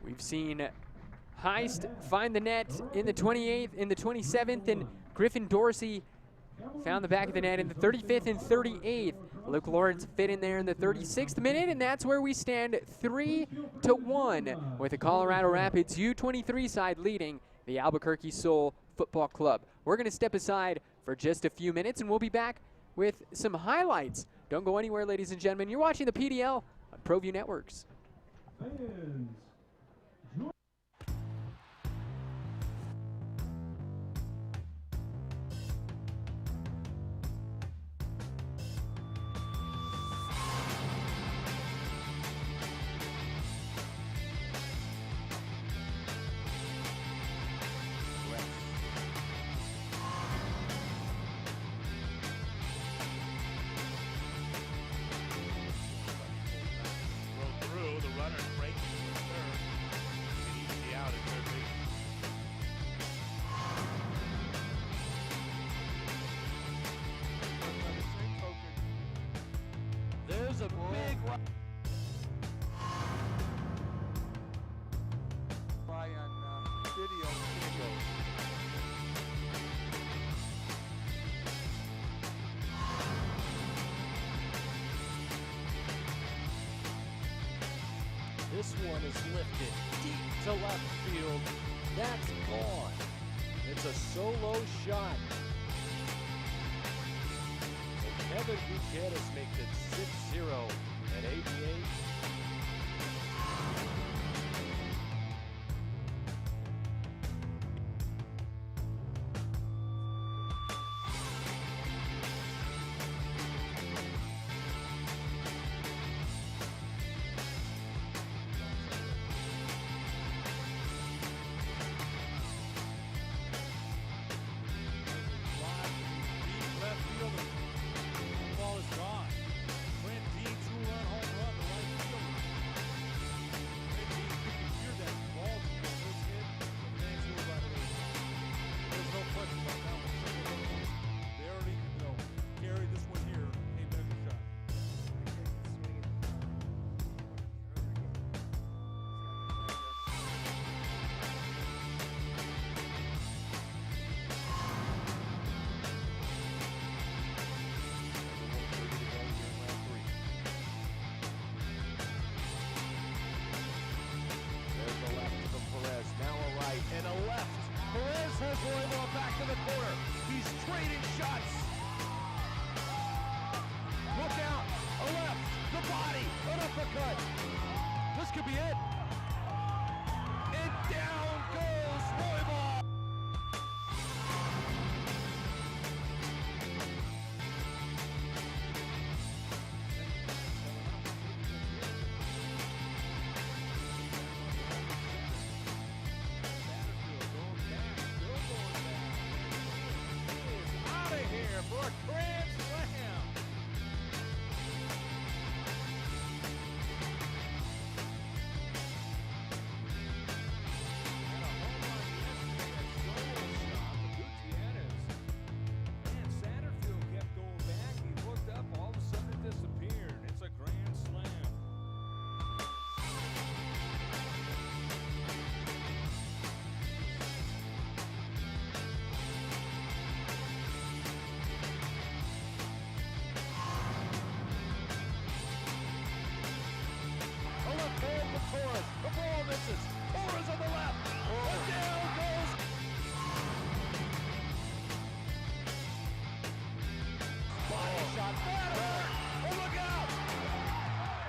We've seen Heist find the net in the 28th, in the 27th, and Griffin Dorsey found the back of the net in the 35th and 38th. Luke Lawrence fit in there in the 36th minute, and that's where we stand 3-1 with the Colorado Rapids U23 side leading the Albuquerque Soul Football Club. We're going to step aside for just a few minutes, and we'll be back with some highlights. Don't go anywhere, ladies and gentlemen. You're watching the PDL on ProView Networks. Fans, there's a big fly on video. This one is lifted deep to left field. That's gone. It's a solo shot. Kevin Buchanan makes it 6-0 at ABA. And a left. Perez has Roybal back to the corner. He's trading shots. Look out. A left. The body. An uppercut. This could be it. And down goes Roybal. For a grand slam. And a home run yesterday at solo stop for Gutierrez. Man, Satterfield kept going back. He looked up, all of a sudden it disappeared. It's a grand slam. Torres, the ball misses. Torres on the left. And down goes. Body shot. That hurt. Oh, look out.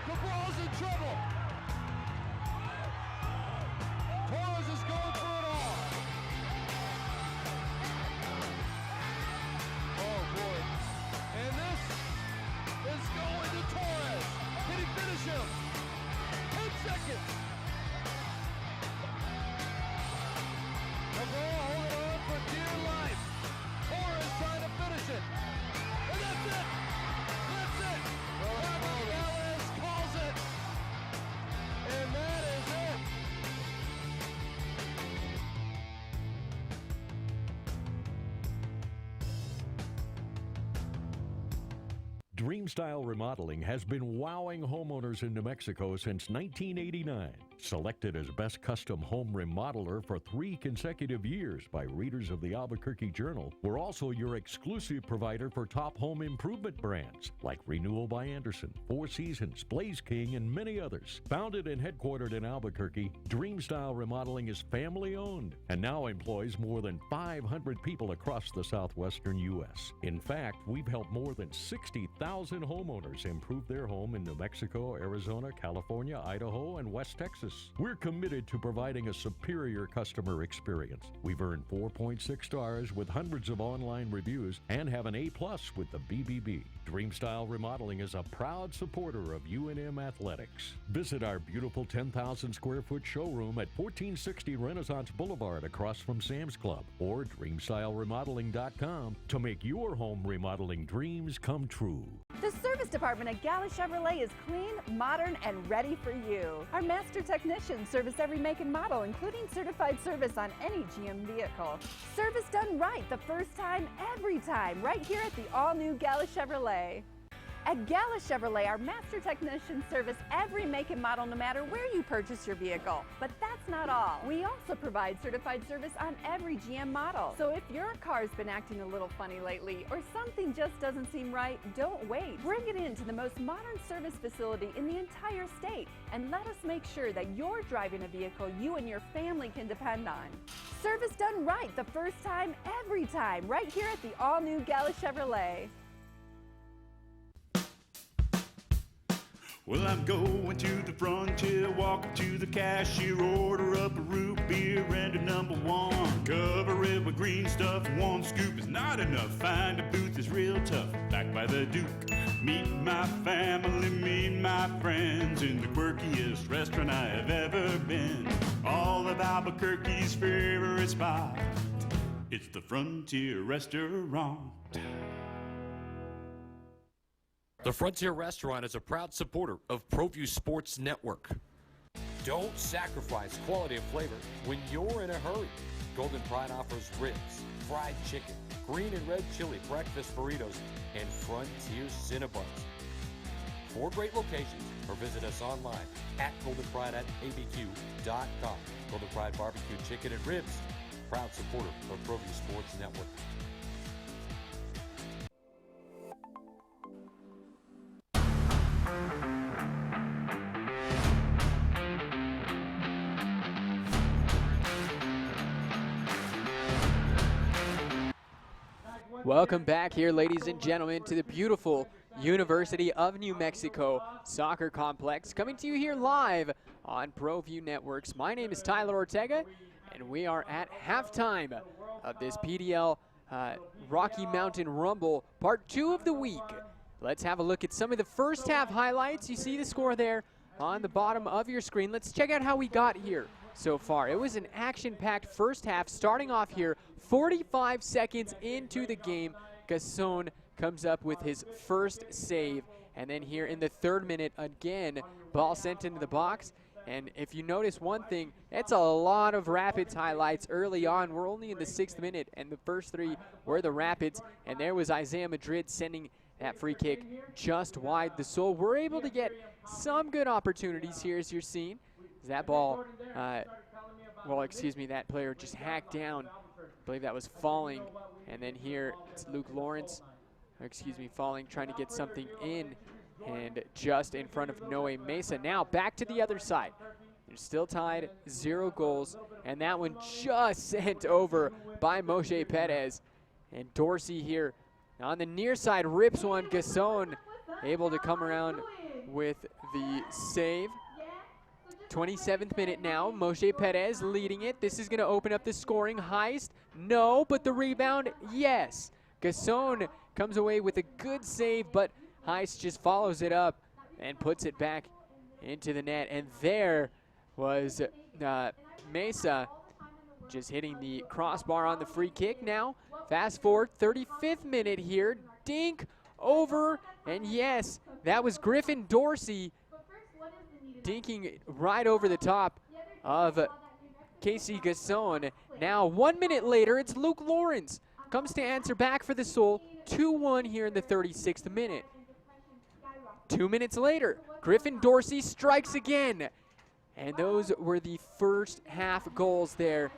The ball's in trouble. Torres is going for it all. Oh, boy. And this is going to Torres. Can he finish him? 10 seconds. The ball holding on for dear life. Torres trying to finish it. And that's it. That's it. Gonzalez calls Dreamstyle Remodeling has been wowing homeowners in New Mexico since 1989. Selected as Best Custom Home Remodeler for 3 consecutive years by readers of the Albuquerque Journal, we're also your exclusive provider for top home improvement brands like Renewal by Anderson, Four Seasons, Blaze King, and many others. Founded and headquartered in Albuquerque, Dreamstyle Remodeling is family-owned and now employs more than 500 people across the southwestern U.S. In fact, we've helped more than 60,000 homeowners improve their home in New Mexico, Arizona, California, Idaho, and West Texas. We're committed to providing a superior customer experience. We've earned 4.6 stars with hundreds of online reviews and have an A+ with the BBB. Dreamstyle Remodeling is a proud supporter of UNM Athletics. Visit our beautiful 10,000 square foot showroom at 1460 Renaissance Boulevard across from Sam's Club or dreamstyleremodeling.com to make your home remodeling dreams come true. The service department at Gala Chevrolet is clean, modern, and ready for you. Our master technicians service every make and model, including certified service on any GM vehicle. Service done right the first time, every time, right here at the all-new Gala Chevrolet. At Gala Chevrolet, our master technicians service every make and model no matter where you purchase your vehicle. But that's not all. We also provide certified service on every GM model. So if your car's been acting a little funny lately or something just doesn't seem right, don't wait. Bring it in to the most modern service facility in the entire state and let us make sure that you're driving a vehicle you and your family can depend on. Service done right the first time, every time, right here at the all-new Gala Chevrolet. Well, I'm going to the frontier, walk up to the cashier, order up a root beer and a number 1. Cover it with green stuff, 1 scoop is not enough. Find a booth is real tough, back by the Duke. Meet my family, meet my friends in the quirkiest restaurant I have ever been. All of Albuquerque's favorite spot, it's the Frontier Restaurant. The Frontier Restaurant is a proud supporter of ProView Sports Network. Don't sacrifice quality and flavor when you're in a hurry. Golden Pride offers ribs, fried chicken, green and red chili breakfast burritos, and Frontier Cinnabons. 4 great locations, or visit us online at goldenpride@abq.com. Golden Pride Barbecue Chicken and Ribs, proud supporter of ProView Sports Network. Welcome back here, ladies and gentlemen, to the beautiful University of New Mexico Soccer Complex, coming to you here live on ProView Networks. My name is Tyler Ortega, and we are at halftime of this PDL Rocky Mountain Rumble, part 2 of the week. Let's have a look at some of the first half highlights. You see the score there on the bottom of your screen. Let's check out how we got here so far. It was an action-packed first half, starting off here 45 seconds into the game. Gasson comes up with his first save, and then here in the 3rd minute, again, ball sent into the box. And if you notice one thing, it's a lot of Rapids highlights early on. We're only in the 6th minute, and the first 3 were the Rapids, and there was Isaiah Madrid sending that free kick just wide the Soul. We're able to get some good opportunities here, as you're seeing. That ball, that player just hacked down. I believe that was Falling. And then here it's Luke Lawrence, Falling, trying to get something in. And just in front of Noe Mesa. Now back to the other side. They're still tied, 0 goals. And that one just sent over by Moshe Perez. And Dorsey here on the near side rips one. Gasson able to come around with the save. 27th minute now, Moshe Perez leading it. This is going to open up the scoring. Heist, no, but the rebound, yes. Gasson comes away with a good save, but Heist just follows it up and puts it back into the net. And there was Mesa just hitting the crossbar on the free kick. Now, fast forward, 35th minute here. Dink over, and yes, that was Griffin Dorsey dinking right over the top of Casey Gasson. Now, 1 minute later, it's Luke Lawrence. Comes to answer back for the Soul. 2-1 here in the 36th minute. 2 minutes later, Griffin Dorsey strikes again. And those were the first half goals there.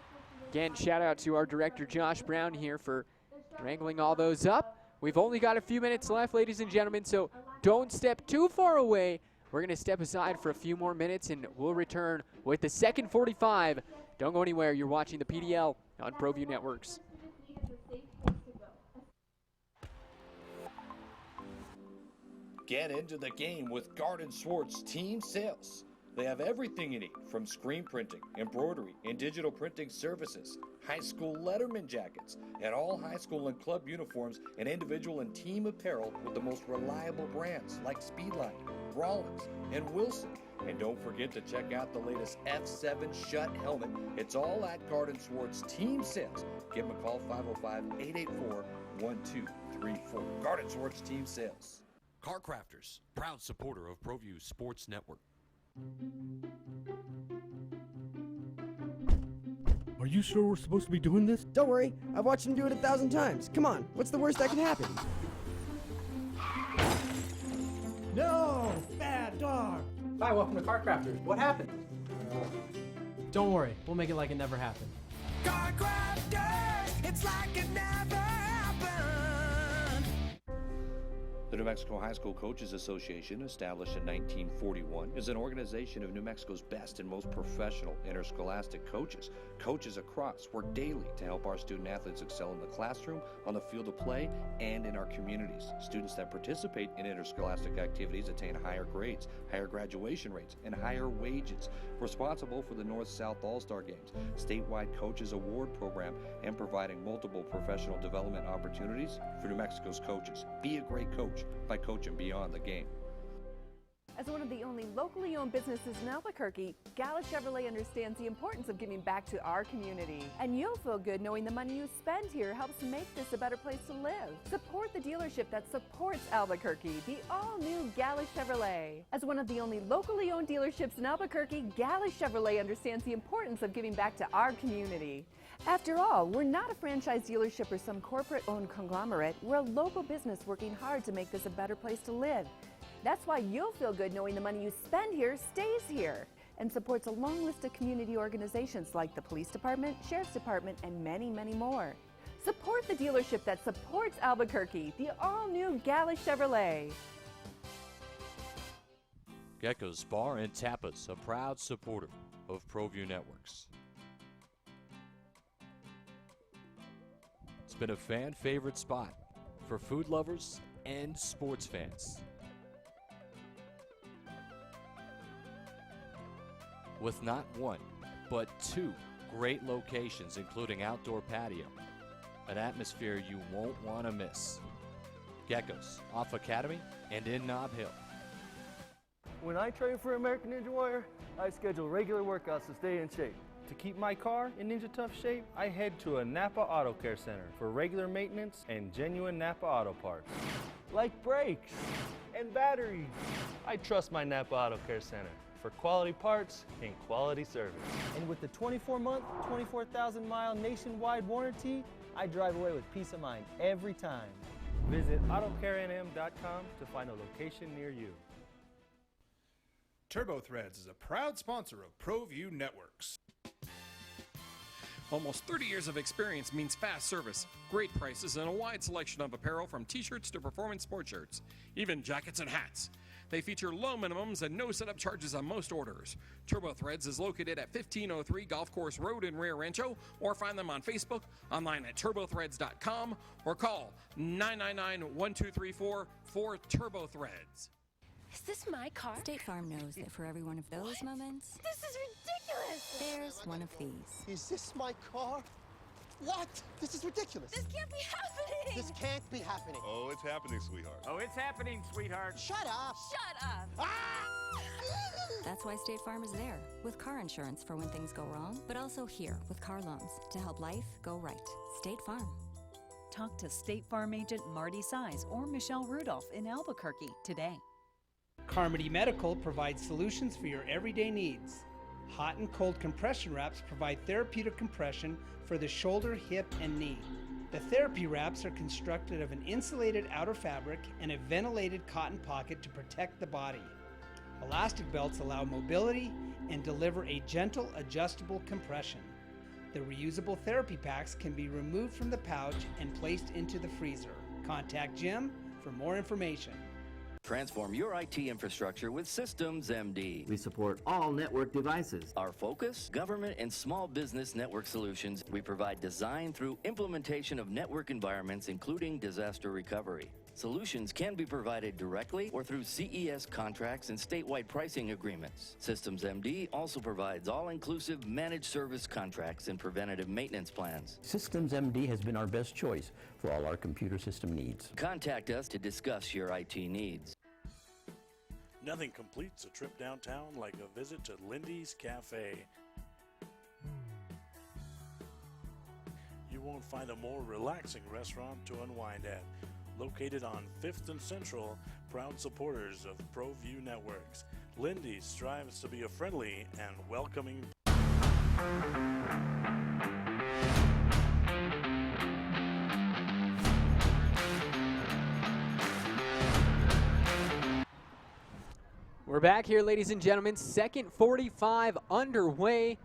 Again, shout out to our director, Josh Brown, here for wrangling all those up. We've only got a few minutes left, ladies and gentlemen, so don't step too far away. We're going to step aside for a few more minutes, and we'll return with the second 45. Don't go anywhere. You're watching the PDL on ProView Networks. Get into the game with Garden Swartz Team Sales. They have everything you need, from screen printing, embroidery, and digital printing services, high school letterman jackets, and all high school and club uniforms, and individual and team apparel with the most reliable brands like Speedline, Rollins, and Wilson. And don't forget to check out the latest F7 Shut helmet. It's all at Garden Swartz Team Sales. Give them a call, 505-884-1234. Garden Swartz Team Sales. Car Crafters, proud supporter of ProView Sports Network. Are you sure we're supposed to be doing this? Don't worry, I've watched him do it 1,000 times. Come on, what's the worst that can happen? No! Bad dog! Hi, welcome to Car Crafters. What happened? Don't worry, we'll make it like it never happened. Car Crafters, it's like it never happened. The New Mexico High School Coaches Association, established in 1941, is an organization of New Mexico's best and most professional interscholastic coaches. Coaches across work daily to help our student athletes excel in the classroom, on the field of play, and in our communities. Students that participate in interscholastic activities attain higher grades, higher graduation rates, and higher wages. Responsible for the North-South All-Star Games, statewide Coaches Award Program, and providing multiple professional development opportunities for New Mexico's coaches. Be a great coach by coaching beyond the game. As one of the only locally owned businesses in Albuquerque, Gala Chevrolet understands the importance of giving back to our community. And you'll feel good knowing the money you spend here helps make this a better place to live. Support the dealership that supports Albuquerque, the all-new Gala Chevrolet. As one of the only locally owned dealerships in Albuquerque, Gala Chevrolet understands the importance of giving back to our community. After all, we're not a franchise dealership or some corporate-owned conglomerate. We're a local business working hard to make this a better place to live. That's why you'll feel good knowing the money you spend here stays here and supports a long list of community organizations like the Police Department, Sheriff's Department, and many, many more. Support the dealership that supports Albuquerque, the all-new Gala Chevrolet. Gecko's Bar and Tapas, a proud supporter of ProView Networks. It's been a fan-favorite spot for food lovers and sports fans. With not one, but two great locations, including outdoor patio, an atmosphere you won't want to miss. Gecko's, off Academy and in Nob Hill. When I train for American Ninja Warrior, I schedule regular workouts to stay in shape. To keep my car in Ninja Tough shape, I head to a Napa Auto Care Center for regular maintenance and genuine Napa Auto parts. Like brakes and batteries. I trust my Napa Auto Care Center for quality parts and quality service. And with the 24-month, 24,000-mile nationwide warranty, I drive away with peace of mind every time. Visit AutoCareNM.com to find a location near you. Turbo Threads is a proud sponsor of ProView Networks. Almost 30 years of experience means fast service, great prices, and a wide selection of apparel from t-shirts to performance sport shirts, even jackets and hats. They feature low minimums and no setup charges on most orders. Turbo Threads is located at 1503 Golf Course Road in Rio Rancho, or find them on Facebook, online at turbothreads.com, or call 999-1234 for Turbo Threads. Is this my car? State Farm knows that for every one of those moments, This is ridiculous! there's one of these. Is this my car? What? This is ridiculous. This can't be happening! This can't be happening. Oh, it's happening, sweetheart. Oh, it's happening, sweetheart. Shut up. Shut up! Ah! That's why State Farm is there, with car insurance for when things go wrong, but also here with car loans to help life go right. State Farm. Talk to State Farm agent Marty Size or Michelle Rudolph in Albuquerque today. Carmody Medical provides solutions for your everyday needs. Hot and cold compression wraps provide therapeutic compression for the shoulder, hip, and knee. The therapy wraps are constructed of an insulated outer fabric and a ventilated cotton pocket to protect the body. Elastic belts allow mobility and deliver a gentle, adjustable compression. The reusable therapy packs can be removed from the pouch and placed into the freezer. Contact Jim for more information. Transform your IT infrastructure with Systems MD. We support all network devices. Our focus, government and small business network solutions. We provide design through implementation of network environments, including disaster recovery. Solutions can be provided directly or through CES contracts and statewide pricing agreements. Systems MD also provides all-inclusive managed service contracts and preventative maintenance plans. Systems MD has been our best choice for all our computer system needs. Contact us to discuss your IT needs. Nothing completes a trip downtown like a visit to Lindy's Cafe. You won't find a more relaxing restaurant to unwind at. Located on 5th and Central, proud supporters of ProView Networks. Lindy's strives to be a friendly and welcoming. We're back here, ladies and gentlemen. Second 45 underway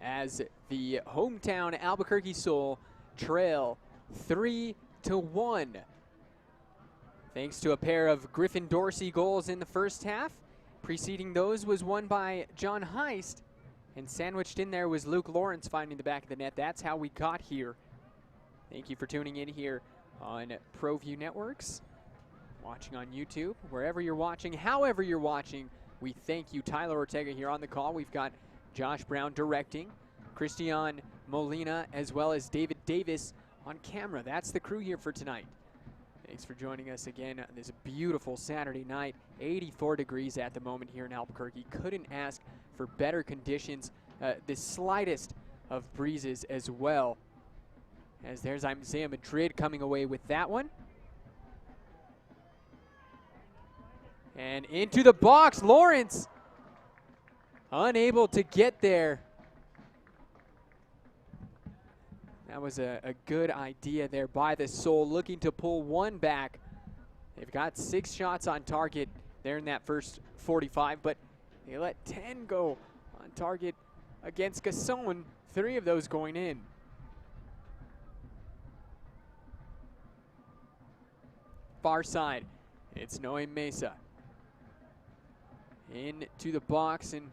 as the hometown Albuquerque Soul trail 3-1. Thanks to a pair of Griffin Dorsey goals in the first half. Preceding those was one by John Heist, and sandwiched in there was Luke Lawrence finding the back of the net. That's how we got here. Thank you for tuning in here on ProView Networks, watching on YouTube, wherever you're watching, however you're watching. We thank you. Tyler Ortega here on the call. We've got Josh Brown directing, Christian Molina, as well as David Davis on camera. That's the crew here for tonight. Thanks for joining us again on this beautiful Saturday night. 84 degrees at the moment here in Albuquerque. Couldn't ask for better conditions. The slightest of breezes as well. As there's Isaiah Madrid coming away with that one. And into the box, Lawrence unable to get there. That was a good idea there by the Soul, looking to pull one back. They've got 6 shots on target there in that first 45, but they let 10 go on target against Gasson, 3 of those going in. Far side, it's Noe Mesa. Into the box and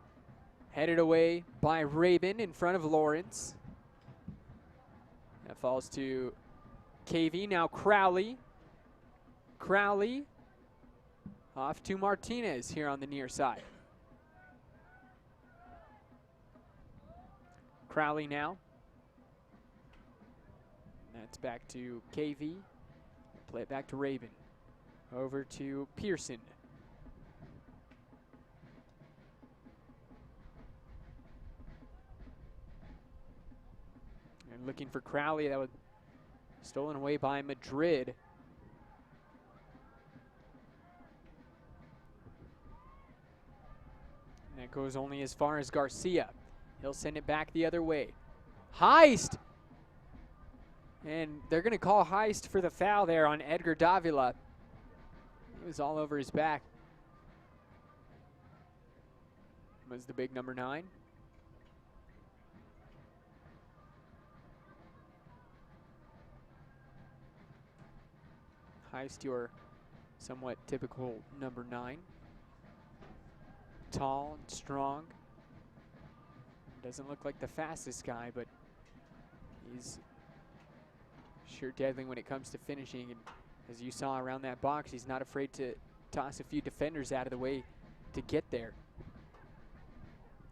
headed away by Rabin in front of Lawrence. That falls to KV. Now Crowley. Crowley off to Martinez here on the near side. Crowley now. That's back to KV. Play it back to Rabin. Over to Pearson. And looking for Crowley. That was stolen away by Madrid. And that goes only as far as Garcia. He'll send it back the other way. Heist! And they're going to call Heist for the foul there on Edgar Davila. He was all over his back. Was the big number 9. Heist, your somewhat typical number 9. Tall and strong. Doesn't look like the fastest guy, but he's sure deadly when it comes to finishing. And as you saw around that box, he's not afraid to toss a few defenders out of the way to get there.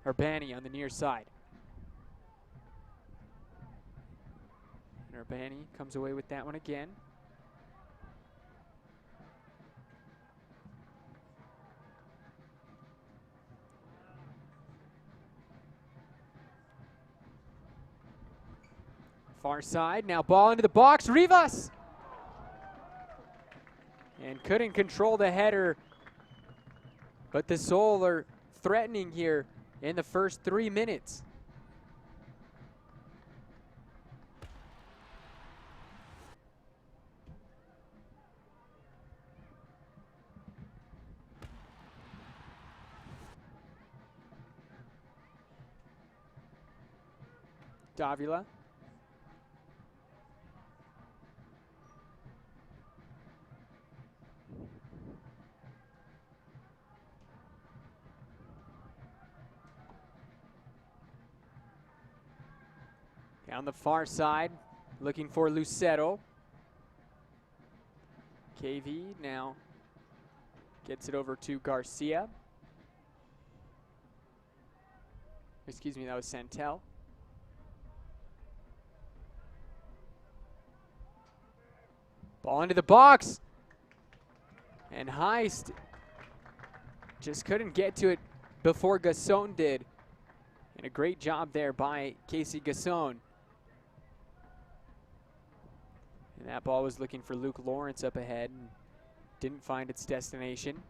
Urbani on the near side. And Urbani comes away with that one again. Far side, now ball into the box, Rivas! And couldn't control the header, but the Soul are threatening here in the first 3 minutes. Davila. Down the far side, looking for Lucero. KV now gets it over to Garcia. Excuse me, that was Santel. Ball into the box. And Heist just couldn't get to it before Gasson did. And a great job there by Casey Gasson. And that ball was looking for Luke Lawrence up ahead and didn't find its destination.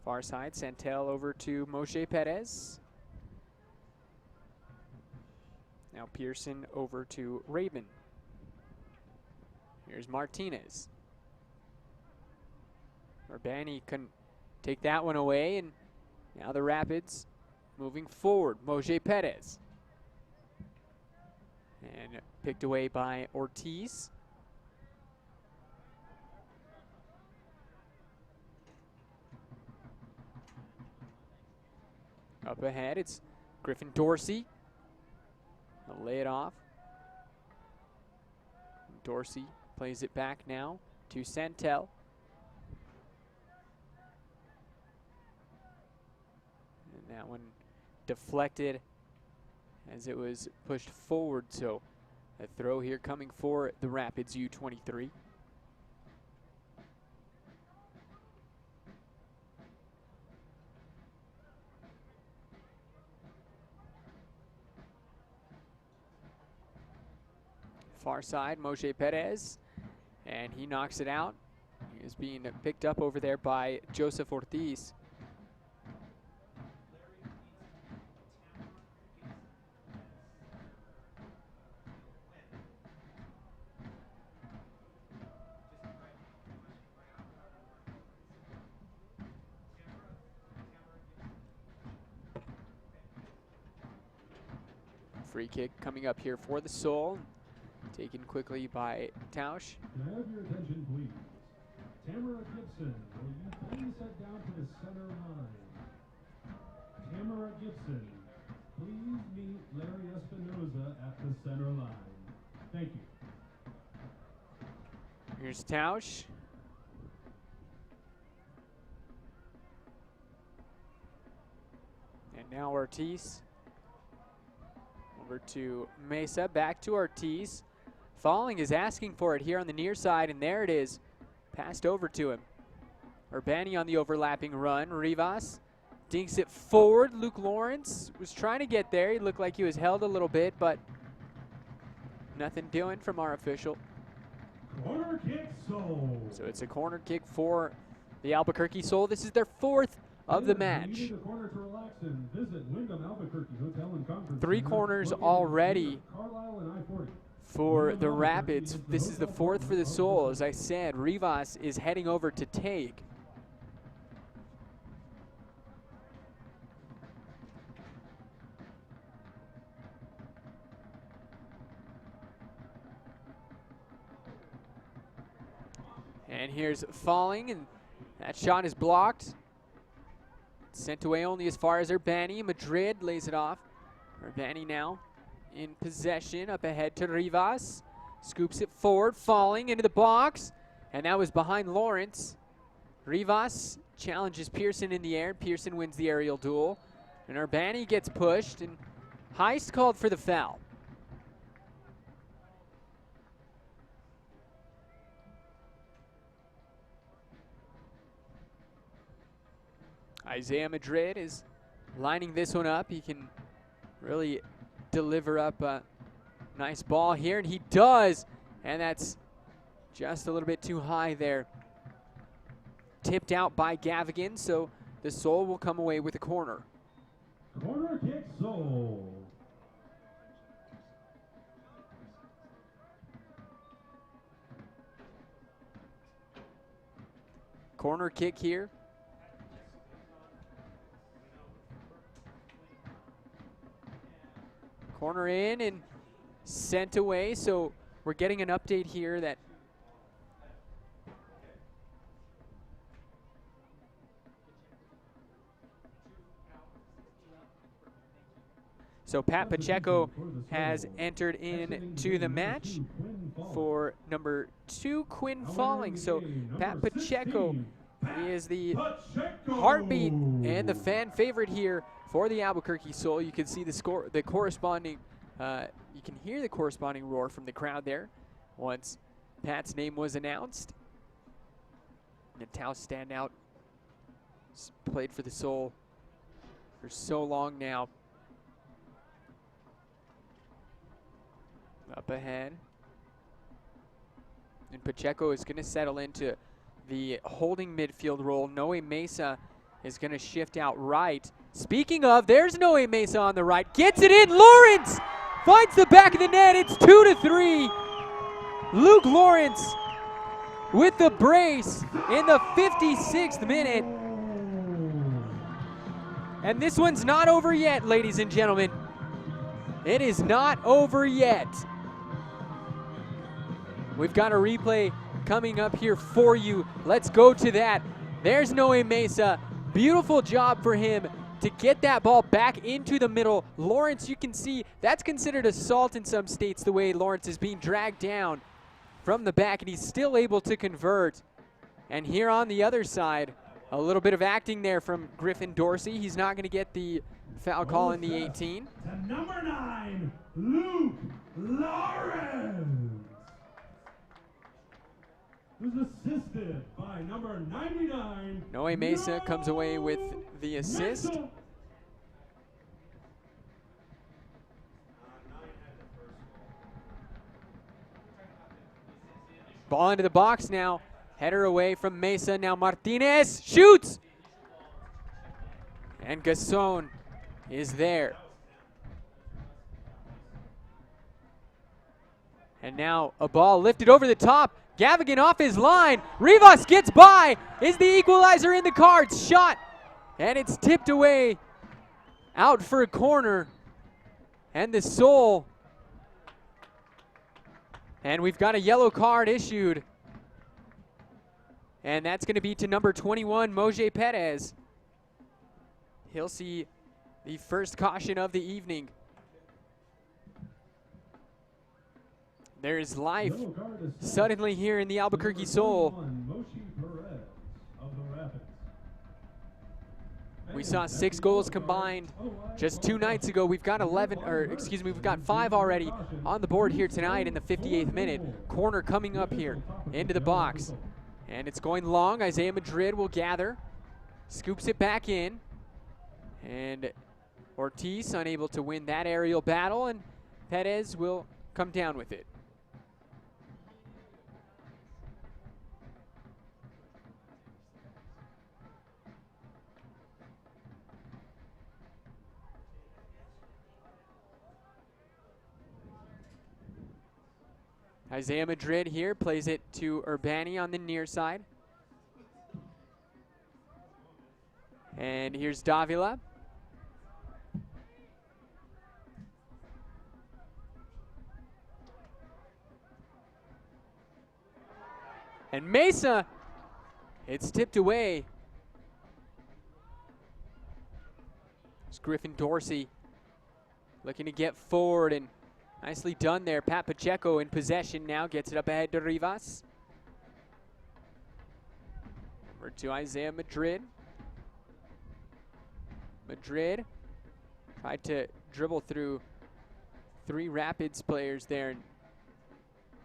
Far side, Santel over to Moshe Perez. Now Pearson over to Raven. Here's Martinez. Urbani couldn't take that one away, and now the Rapids moving forward. Moshe Perez. And picked away by Ortiz. Up ahead, it's Griffin Dorsey. He'll lay it off. Dorsey plays it back now to Santel. And that one deflected as it was pushed forward. So a throw here coming for the Rapids U23. Far side, Moshe Perez, and he knocks it out. He is being picked up over there by Joseph Ortiz. Free kick coming up here for the Soul. Taken quickly by Tausch. Can I have your attention, please? Tamara Gibson, will you please head down to the center line? Tamara Gibson, please meet Larry Espinoza at the center line. Thank you. Here's Tausch. And now Ortiz. Over to Mesa, back to Ortiz. Falling is asking for it here on the near side, and there it is. Passed over to him. Urbani on the overlapping run. Rivas dinks it forward. Luke Lawrence was trying to get there. He looked like he was held a little bit, but nothing doing from our official. Corner kick, Soul. So it's a corner kick for the Albuquerque Soul. This is their fourth of the match. Three corners already for the Rapids. This is the fourth for the Soul. As I said, Rivas is heading over to take. And here's Falling, and that shot is blocked. Sent away only as far as Urbani. Madrid lays it off. Urbani now in possession, up ahead to Rivas. Scoops it forward, Falling into the box. And that was behind Lawrence. Rivas challenges Pearson in the air. Pearson wins the aerial duel. And Urbani gets pushed, and Heist called for the foul. Isaiah Madrid is lining this one up. He can really deliver up a nice ball here, and he does. And that's just a little bit too high there. Tipped out by Gavigan, so the Soul will come away with a corner. Corner kick, Soul. Corner kick here. Corner in and sent away. So we're getting an update here that Pat Pacheco has entered into the match for number 2, Quinn Falling. So Pat Pacheco is the heartbeat and the fan favorite here for the Albuquerque Soul. You can see the corresponding, you can hear the corresponding roar from the crowd there once Pat's name was announced. And Tao standout, played for the Soul for so long now. Up ahead. And Pacheco is going to settle into the holding midfield role. Noe Mesa is going to shift out right. Speaking of, there's Noe Mesa on the right. Gets it in. Lawrence finds the back of the net. It's 2-3. Luke Lawrence with the brace in the 56th minute. And this one's not over yet, ladies and gentlemen. It is not over yet. We've got a replay coming up here for you. Let's go to that. There's Noe Mesa. Beautiful job for him to get that ball back into the middle. Lawrence, you can see that's considered assault in some states, the way Lawrence is being dragged down from the back, and he's still able to convert. And here on the other side, a little bit of acting there from Griffin Dorsey. He's not going to get the foul call in the 18. To number 9, Luke Lawrence. Who's assisted by number 99. Noe Mesa comes away with the assist. Ball into the box now. Header away from Mesa. Now Martinez shoots. And Gasson is there. And now a ball lifted over the top. Gavigan off his line. Rivas gets by. Is the equalizer in the cards? Shot. And it's tipped away. Out for a corner. And the Soul. And we've got a yellow card issued. And that's going to be to number 21, Moje Perez. He'll see the first caution of the evening. There is life suddenly here in the Albuquerque Soul. We saw 6 goals combined just 2 nights ago. We've got we've got 5 already on the board here tonight in the 58th minute. Corner coming up here into the box. And it's going long. Isaiah Madrid will gather. Scoops it back in. And Ortiz unable to win that aerial battle, and Perez will come down with it. Isaiah Madrid here plays it to Urbani on the near side. And here's Davila. And Mesa, it's tipped away. It's Griffin Dorsey looking to get forward, and nicely done there. Pat Pacheco in possession now, gets it up ahead to Rivas. Over to Isaiah Madrid. Madrid tried to dribble through 3 Rapids players there, and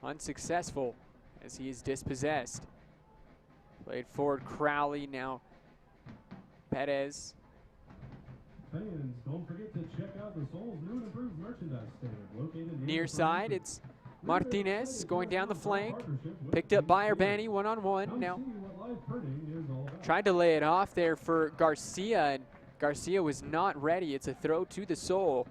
unsuccessful as he is dispossessed. Played forward Crowley, now Perez. Fans, don't forget to check out the Soul's new and improved merchandise stand located near side. It's Martinez going down the flank. Picked up by Urbani one-on-one. Now tried to lay it off there for Garcia, and Garcia was not ready. It's a throw to the Soul.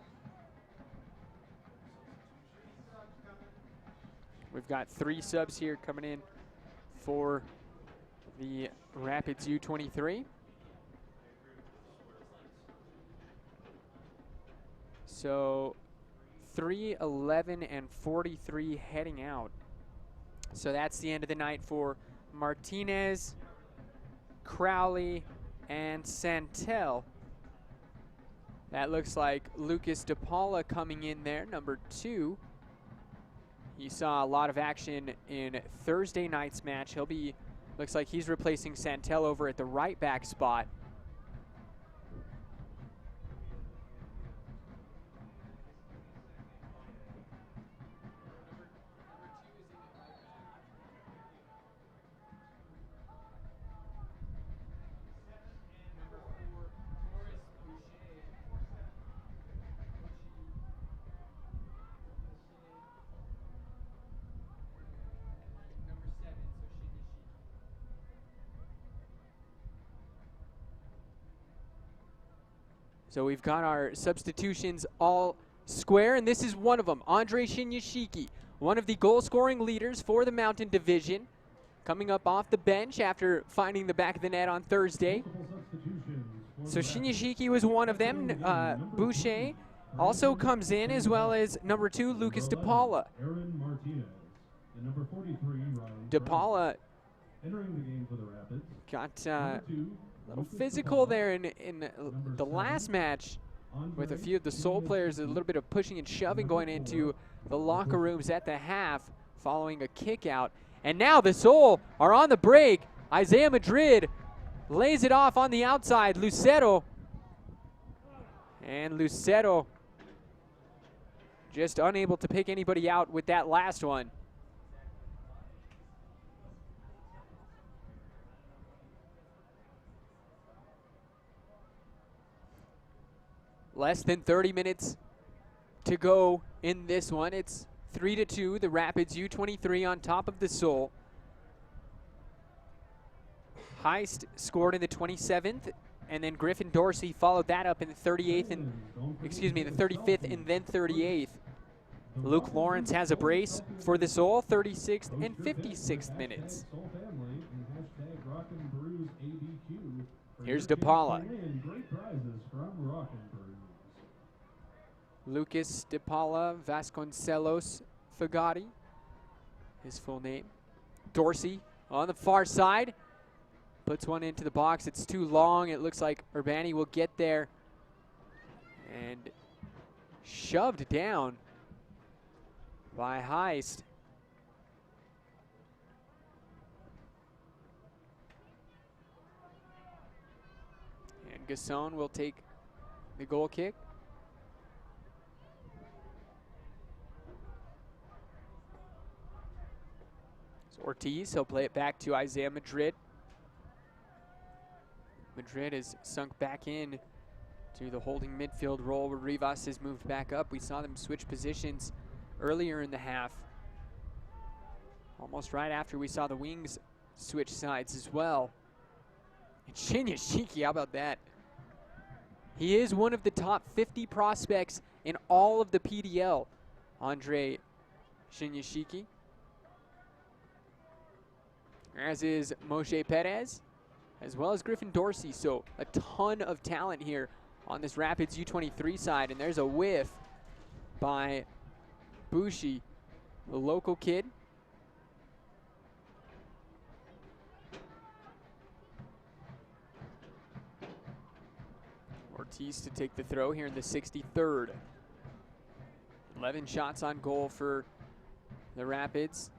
We've got 3 subs here coming in for the Rapids U23. So 3:11 and 43 heading out. So that's the end of the night for Martinez, Crowley, and Santel. That looks like Lucas DePaula coming in there, number 2. He saw a lot of action in Thursday night's match. Looks like he's replacing Santel over at the right back spot. So we've got our substitutions all square, and this is one of them. Andre Shinyashiki, one of the goal-scoring leaders for the Mountain Division, coming up off the bench after finding the back of the net on Thursday. So Shinyashiki was one of them. Boucher also comes in, as well as number 2, Lucas DePaula. DePaula got a little physical there in the last match with a few of the Soul players, a little bit of pushing and shoving going into the locker rooms at the half following a kick out. And now the Soul are on the break. Isaiah Madrid lays it off on the outside. Lucero. And Lucero just unable to pick anybody out with that last one. Less than 30 minutes to go in this one. It's 3-2, the Rapids U23 on top of the Soul. Heist scored in the 27th, and then Griffin Dorsey followed that up in the 38th and, the 35th and then 38th. Luke Lawrence has a brace for the Soul, 36th and 56th minutes. Here's DePaula. Lucas DePaula Vasconcelos Fagati, his full name. Dorsey on the far side, puts one into the box. It's too long. It looks like Urbani will get there and shoved down by Heist. And Gasson will take the goal kick. Ortiz, he'll play it back to Isaiah Madrid. Madrid has sunk back in to the holding midfield role where Rivas has moved back up. We saw them switch positions earlier in the half. Almost right after we saw the wings switch sides as well. And Shinyashiki, how about that? He is one of the top 50 prospects in all of the PDL, Andre Shinyashiki. As is Moshe Perez, as well as Griffin Dorsey. So a ton of talent here on this Rapids U23 side. And there's a whiff by Bushi, the local kid. Ortiz to take the throw here in the 63rd. 11 shots on goal for the Rapids.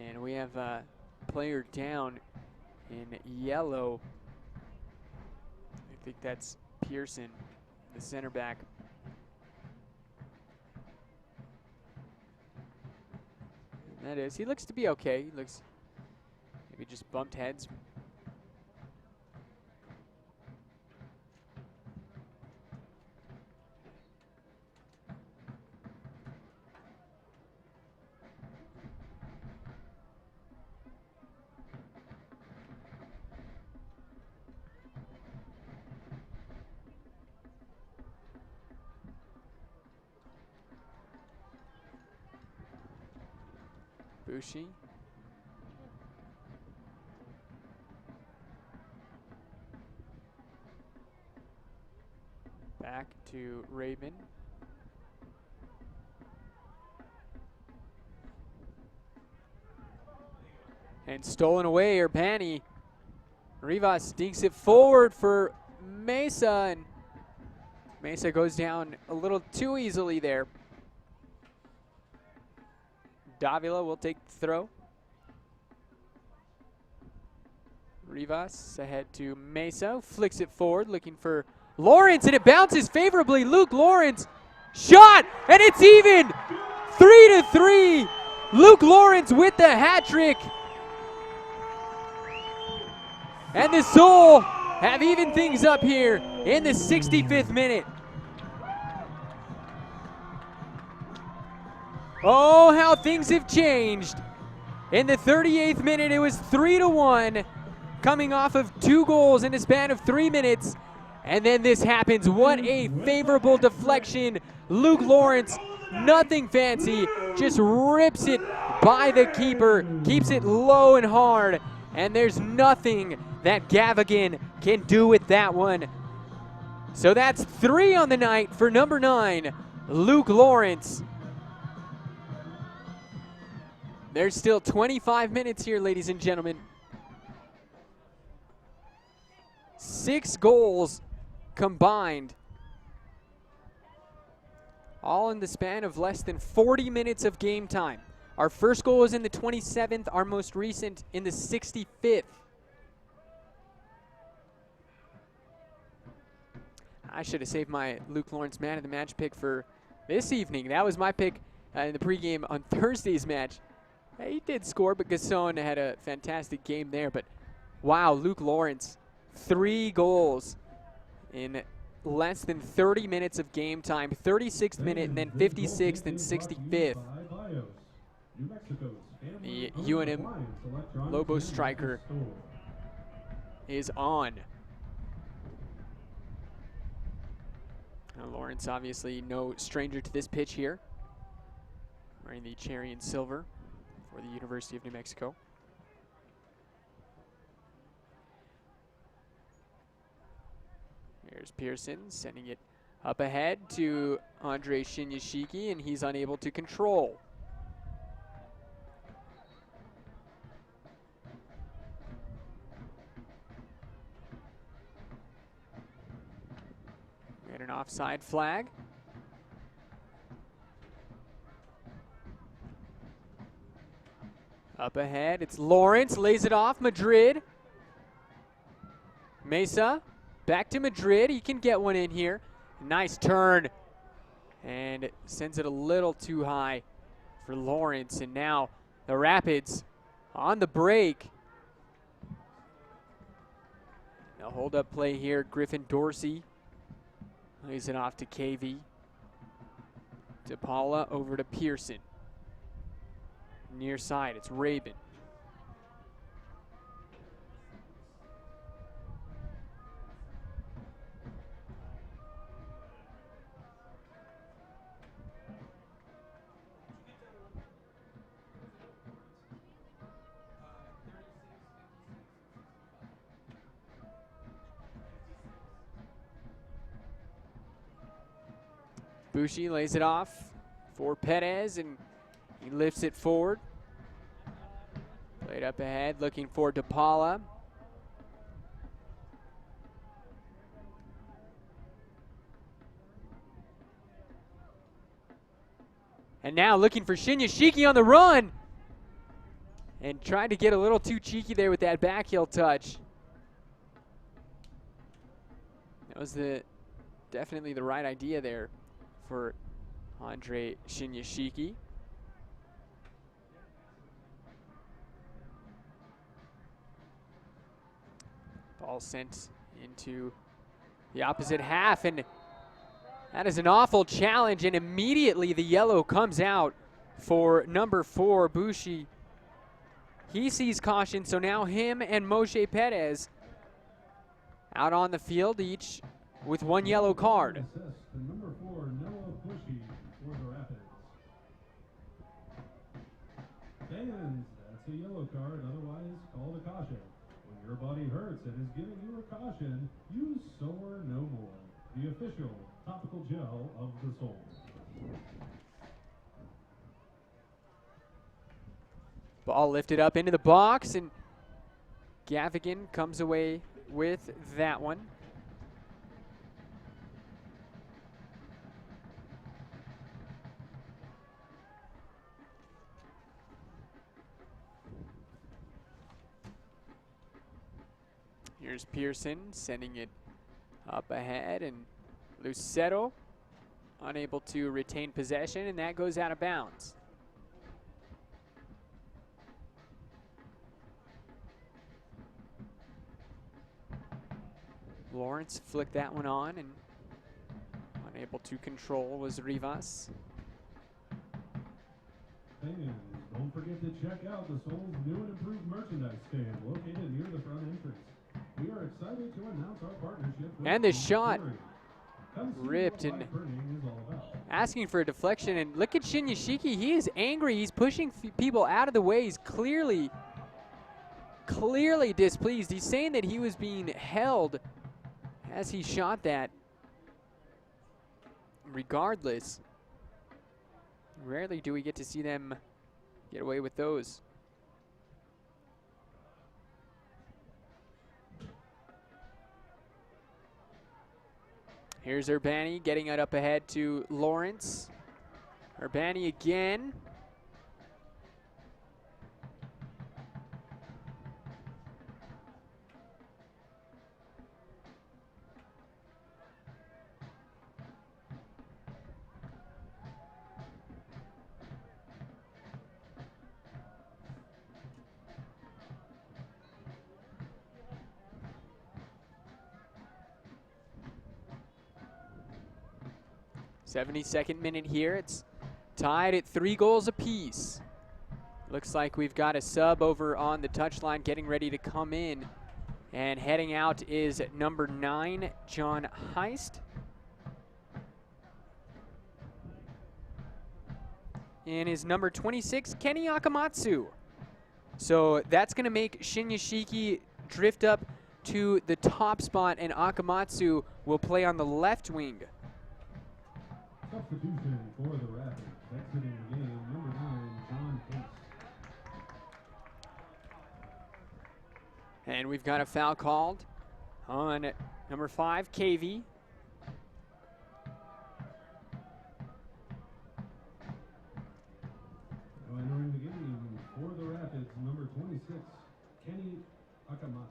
And we have a player down in yellow. I think that's Pearson, the center back. And that is, he looks to be okay. He looks maybe just bumped heads. Bushi. Back to Raven. And stolen away, Urbani. Rivas dinks it forward for Mesa, and Mesa goes down a little too easily there. Davila will take the throw. Rivas ahead to Mesa, flicks it forward, looking for Lawrence, and it bounces favorably. Luke Lawrence, shot, and it's even! 3-3. Luke Lawrence with the hat trick. And the Soul have evened things up here in the 65th minute. Oh, how things have changed. In the 38th minute, it was 3-1, coming off of 2 goals in a span of 3 minutes. And then this happens. What a favorable deflection. Luke Lawrence, nothing fancy, just rips it by the keeper, keeps it low and hard, and there's nothing that Gavigan can do with that one. So that's 3 on the night for number 9, Luke Lawrence. There's still 25 minutes here, ladies and gentlemen. 6 goals combined, all in the span of less than 40 minutes of game time. Our first goal was in the 27th, our most recent in the 65th. I should have saved my Luke Lawrence man of the match pick for this evening. That was my pick in the pregame on Thursday's match. He did score, but Gasson had a fantastic game there. But wow, Luke Lawrence, 3 goals in less than 30 minutes of game time. 36th minute and then 56th and 65th. The UNM Lobo striker is on. Now Lawrence, obviously no stranger to this pitch here, wearing the cherry and silver for the University of New Mexico. Here's Pearson sending it up ahead to Andre Shinyashiki, and he's unable to control. We had an offside flag. Up ahead, it's Lawrence, lays it off, Madrid. Mesa, back to Madrid, he can get one in here. Nice turn, and sends it a little too high for Lawrence, and now the Rapids on the break. Now hold up play here, Griffin Dorsey lays it off to KV. To Paula, over to Pearson. Near side, it's Rabin. Bushi lays it off for Perez, and he lifts it forward. Played up ahead, looking for DePaula. And now looking for Shinyashiki on the run. And tried to get a little too cheeky there with that back heel touch. That was definitely the right idea there for Andre Shinyashiki. Ball sent into the opposite half, and that is an awful challenge, and immediately the yellow comes out for number 4, Bushi. He sees caution, so now him and Moshe Perez out on the field, each with 1 yellow card. Number 4, Noah Bushi for the Rapids. And card, otherwise called a caution. When your body hurts and is giving you a caution, use Soar No More, the official topical gel of the soul. Ball lifted up into the box, and Gavigan comes away with that one. Here's Pearson sending it up ahead, and Lucero unable to retain possession, and that goes out of bounds. Lawrence flicked that one on, and unable to control was Rivas. Fans, don't forget to check out the Soul's new and improved merchandise stand located near the front entrance. We are excited to announce our partnership with And the shot Come see ripped, what and live printing is all about. asking for a deflection. And look at Shinyashiki. He is angry. He's pushing people out of the way. He's clearly displeased. He's saying that he was being held as he shot that. Regardless, rarely do we get to see them get away with those. Here's Urbani getting it up ahead to Lawrence. Urbani again. '72nd minute here. It's tied at 3 goals apiece. Looks like we've got a sub over on the touchline getting ready to come in. And heading out is number 9, John Heist. And is number 26, Kenny Akamatsu. So that's going to make Shinyashiki drift up to the top spot, and Akamatsu will play on the left wing. Substitution for the Rapids. Exiting the game, number 9, John Case. And we've got a foul called on number 5, KV. Now entering the game for the Rapids, number 26, Kenny Akamatsu.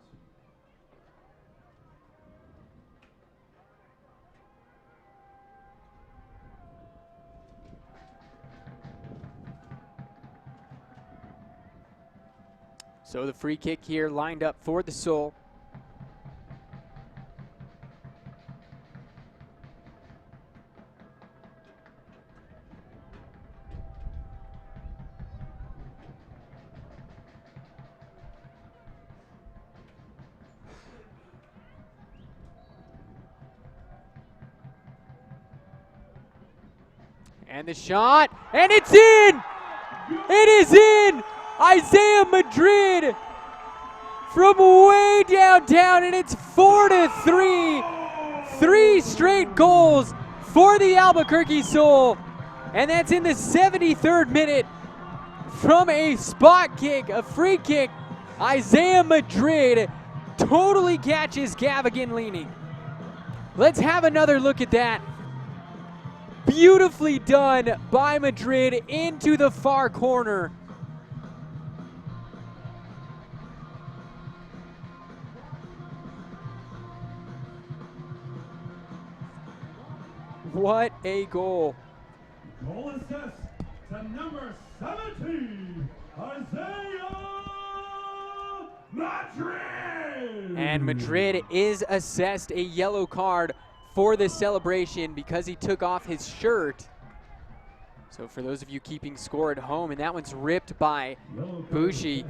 So the free kick here lined up for the Soul. And the shot, and it's in! It is in! Isaiah Madrid from way downtown, and it's 4-3. 3 straight goals for the Albuquerque Soul, and that's in the 73rd minute from a spot kick, a free kick. Isaiah Madrid totally catches Gavigan leaning. Let's have another look at that. Beautifully done by Madrid into the far corner. What a goal. Goal assist to number 17, Isaiah Madrid. And Madrid is assessed a yellow card for this celebration because he took off his shirt. So for those of you keeping score at home, and that one's ripped by Bushi.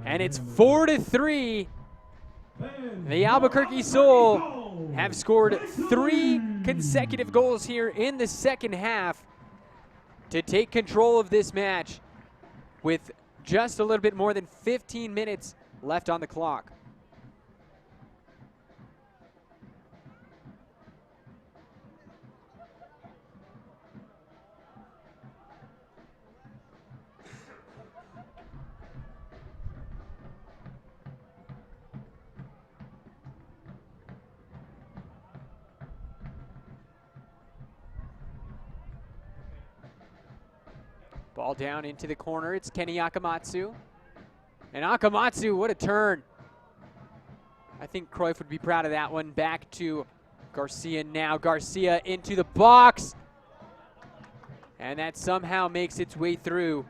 And it's 4-3. The Albuquerque Soul have scored 3 consecutive goals here in the second half to take control of this match with just a little bit more than 15 minutes left on the clock. Ball down into the corner. It's Kenny Akamatsu. And Akamatsu, what a turn. I think Cruyff would be proud of that one. Back to Garcia now. Garcia into the box. And that somehow makes its way through.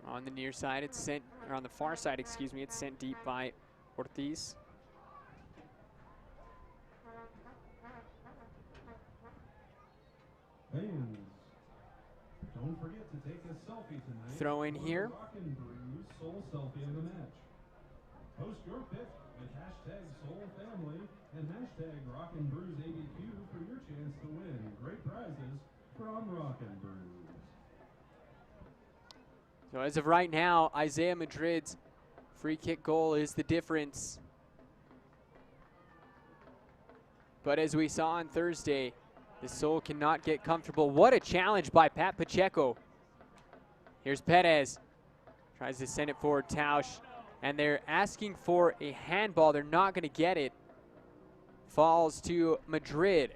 On the near side, it's sent, or on the far side, excuse me, it's sent deep by Ortiz. Fans, don't forget to take a selfie tonight. Throw in here. Rock and Brews Soul Selfie of the match. Post your pic with hashtag Soul Family and hashtag Rock and Brews ABQ for your chance to win great prizes from Rock and Brews. So as of right now, Isaiah Madrid's free kick goal is the difference. But as we saw on Thursday, the Soul cannot get comfortable. What a challenge by Pat Pacheco. Here's Perez. Tries to send it forward, Tausch. And they're asking for a handball. They're not going to get it. Falls to Madrid.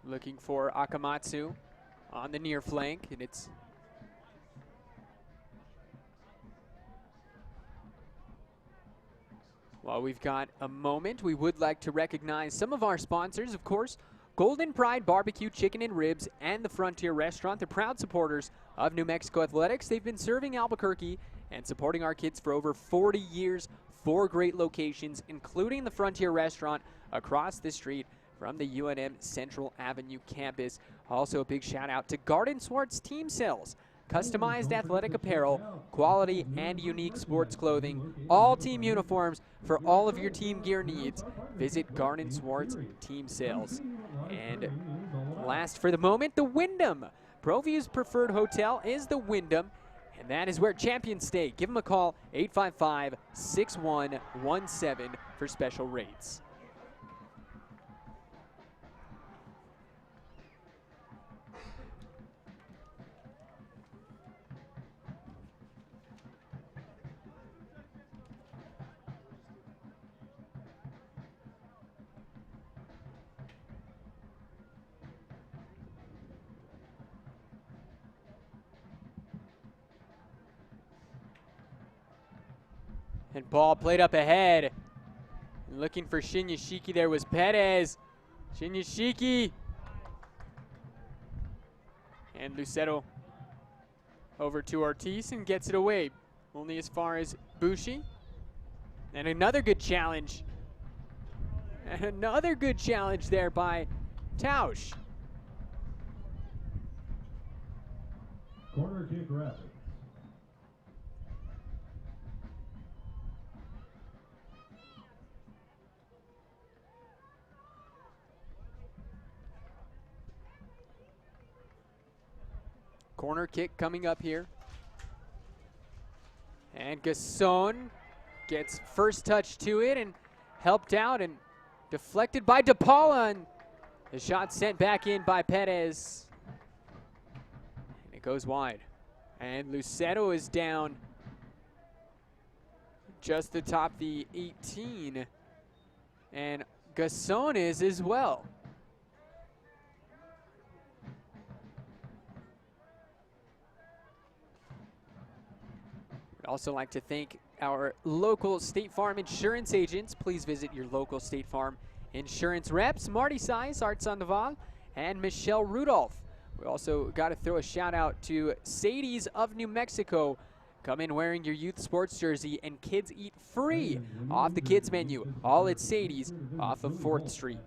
Looking for Akamatsu on the near flank, and it's while we've got a moment, we would like to recognize some of our sponsors, of course, Golden Pride Barbecue Chicken and Ribs and the Frontier Restaurant. They're proud supporters of New Mexico Athletics. They've been serving Albuquerque and supporting our kids for over 40 years, 4 great locations, including the Frontier Restaurant across the street from the UNM Central Avenue campus. Also a big shout out to Garden Swartz Team Sales. Customized athletic apparel, quality and unique sports clothing, all team uniforms for all of your team gear needs. Visit Garden Swartz Team Sales. And last for the moment, the Wyndham. ProView's preferred hotel is the Wyndham, and that is where champions stay. Give them a call, 855-6117 for special rates. And ball played up ahead. And looking for Shinyashiki there was Perez. Shinyashiki. And Lucero over to Ortiz and gets it away. Only as far as Bushi. And another good challenge. And another good challenge there by Tausch. Corner kick rapid. Corner kick coming up here. And Gasson gets first touch to it and helped out and deflected by DePaula. And the shot sent back in by Perez. And it goes wide. And Lucero is down. just atop the 18. And Gasones as well. We'd also like to thank our local State Farm insurance agents. Please visit your local State Farm insurance reps, Marty Size, Art Sandoval, and Michelle Rudolph. We also got to throw a shout out to Sadie's of New Mexico. Come in wearing your youth sports jersey and kids eat free off the kids menu, all at Sadie's off of 4th Street.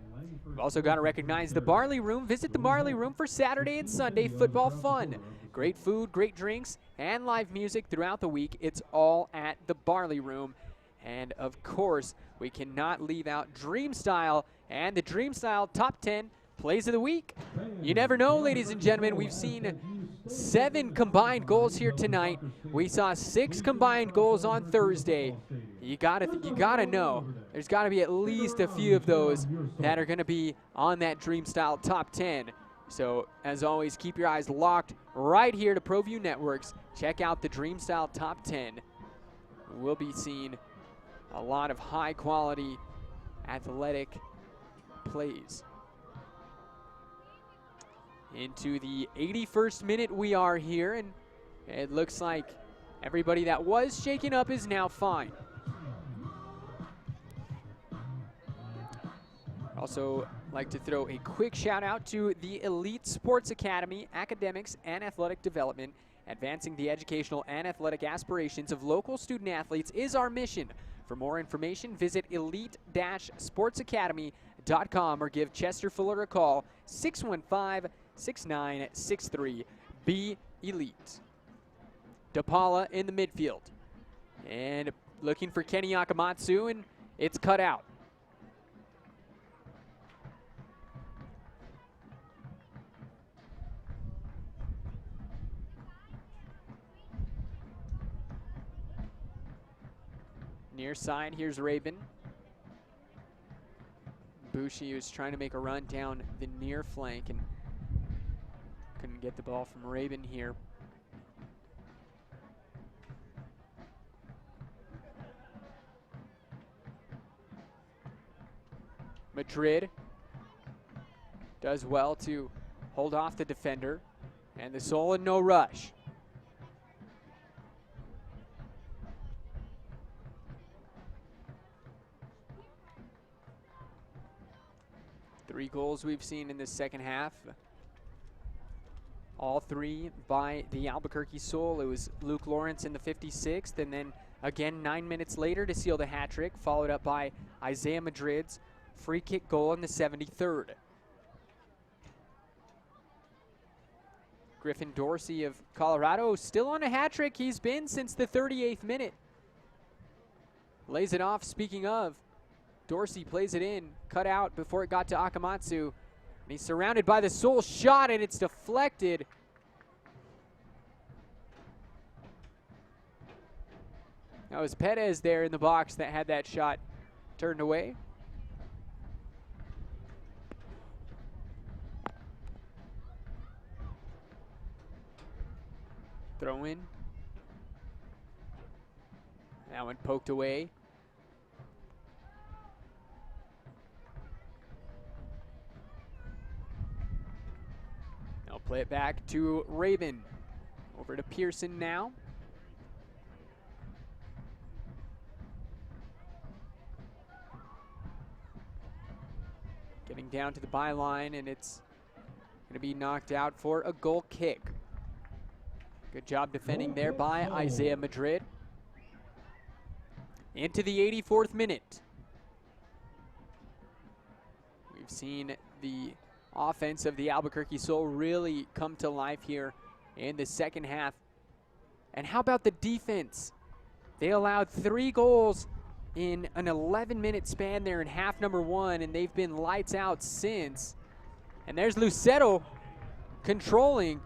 We've also got to recognize the Barley Room. Visit the Barley Room for Saturday and Sunday football fun. Great food, great drinks, and live music throughout the week. It's all at the Barley Room. And of course, we cannot leave out Dream Style and the Dream Style Top 10 Plays of the Week. You never know, ladies and gentlemen. We've seen 7 combined goals here tonight. We saw 6 combined goals on Thursday. You gotta know. There's got to be at least a few of those that are going to be on that Dream Style Top 10. So, as always, keep your eyes locked right here to ProView Networks. Check out the Dream Style Top 10. We'll be seeing a lot of high-quality athletic plays. Into the 81st minute we are here, and it looks like everybody that was shaken up is now fine. Also like to throw a quick shout out to the Elite Sports Academy, Academics and Athletic Development. Advancing the educational and athletic aspirations of local student athletes is our mission. For more information, visit elite-sportsacademy.com or give Chester Fuller a call, 615-6963. Be Elite. DePaula in the midfield. And looking for Kenny Akamatsu, and it's cut out. Near side, here's Raven. Bushi was trying to make a run down the near flank and couldn't get the ball from Raven here. Madrid does well to hold off the defender, and the Soul in no rush. Three goals we've seen in the second half. All 3 by the Albuquerque Soul. It was Luke Lawrence in the 56th, and then again 9 minutes later to seal the hat trick, followed up by Isaiah Madrid's free kick goal in the 73rd. Griffin Dorsey of Colorado still on a hat trick. He's been since the 38th minute. Lays it off, speaking of. Dorsey plays it in, cut out before it got to Akamatsu. And he's surrounded by the Soul shot, and it's deflected. That was Perez there in the box that had that shot turned away. Throw in. That one poked away. They'll play it back to Raven. Over to Pearson now. Getting down to the byline, and it's going to be knocked out for a goal kick. Good job defending there by Isaiah Madrid. Into the 84th minute. We've seen the offense of the Albuquerque Soul really come to life here in the second half. And how about the defense? They allowed 3 goals in an 11-minute span there in half number 1, and they've been lights out since. And there's Lucero controlling.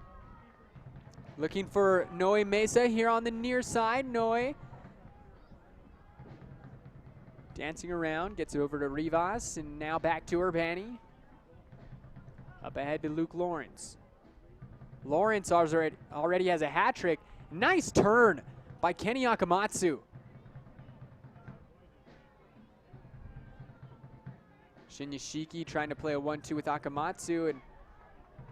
Looking for Noe Mesa here on the near side. Noe dancing around, gets over to Rivas, and now back to Urbani. Up ahead to Luke Lawrence. Lawrence already has a hat trick. Nice turn by Kenny Akamatsu. Shinyashiki trying to play a 1-2 with Akamatsu, and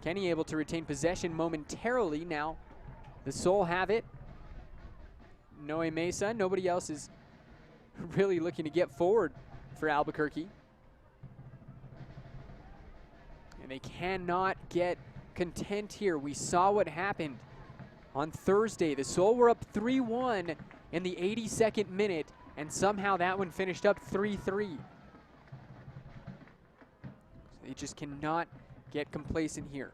Kenny able to retain possession momentarily. Now the Soul have it. Noe Mesa, nobody else is really looking to get forward for Albuquerque. And they cannot get content here. We saw what happened on Thursday. The Soul were up 3-1 in the 82nd minute, and somehow that one finished up 3-3. They just cannot get complacent here.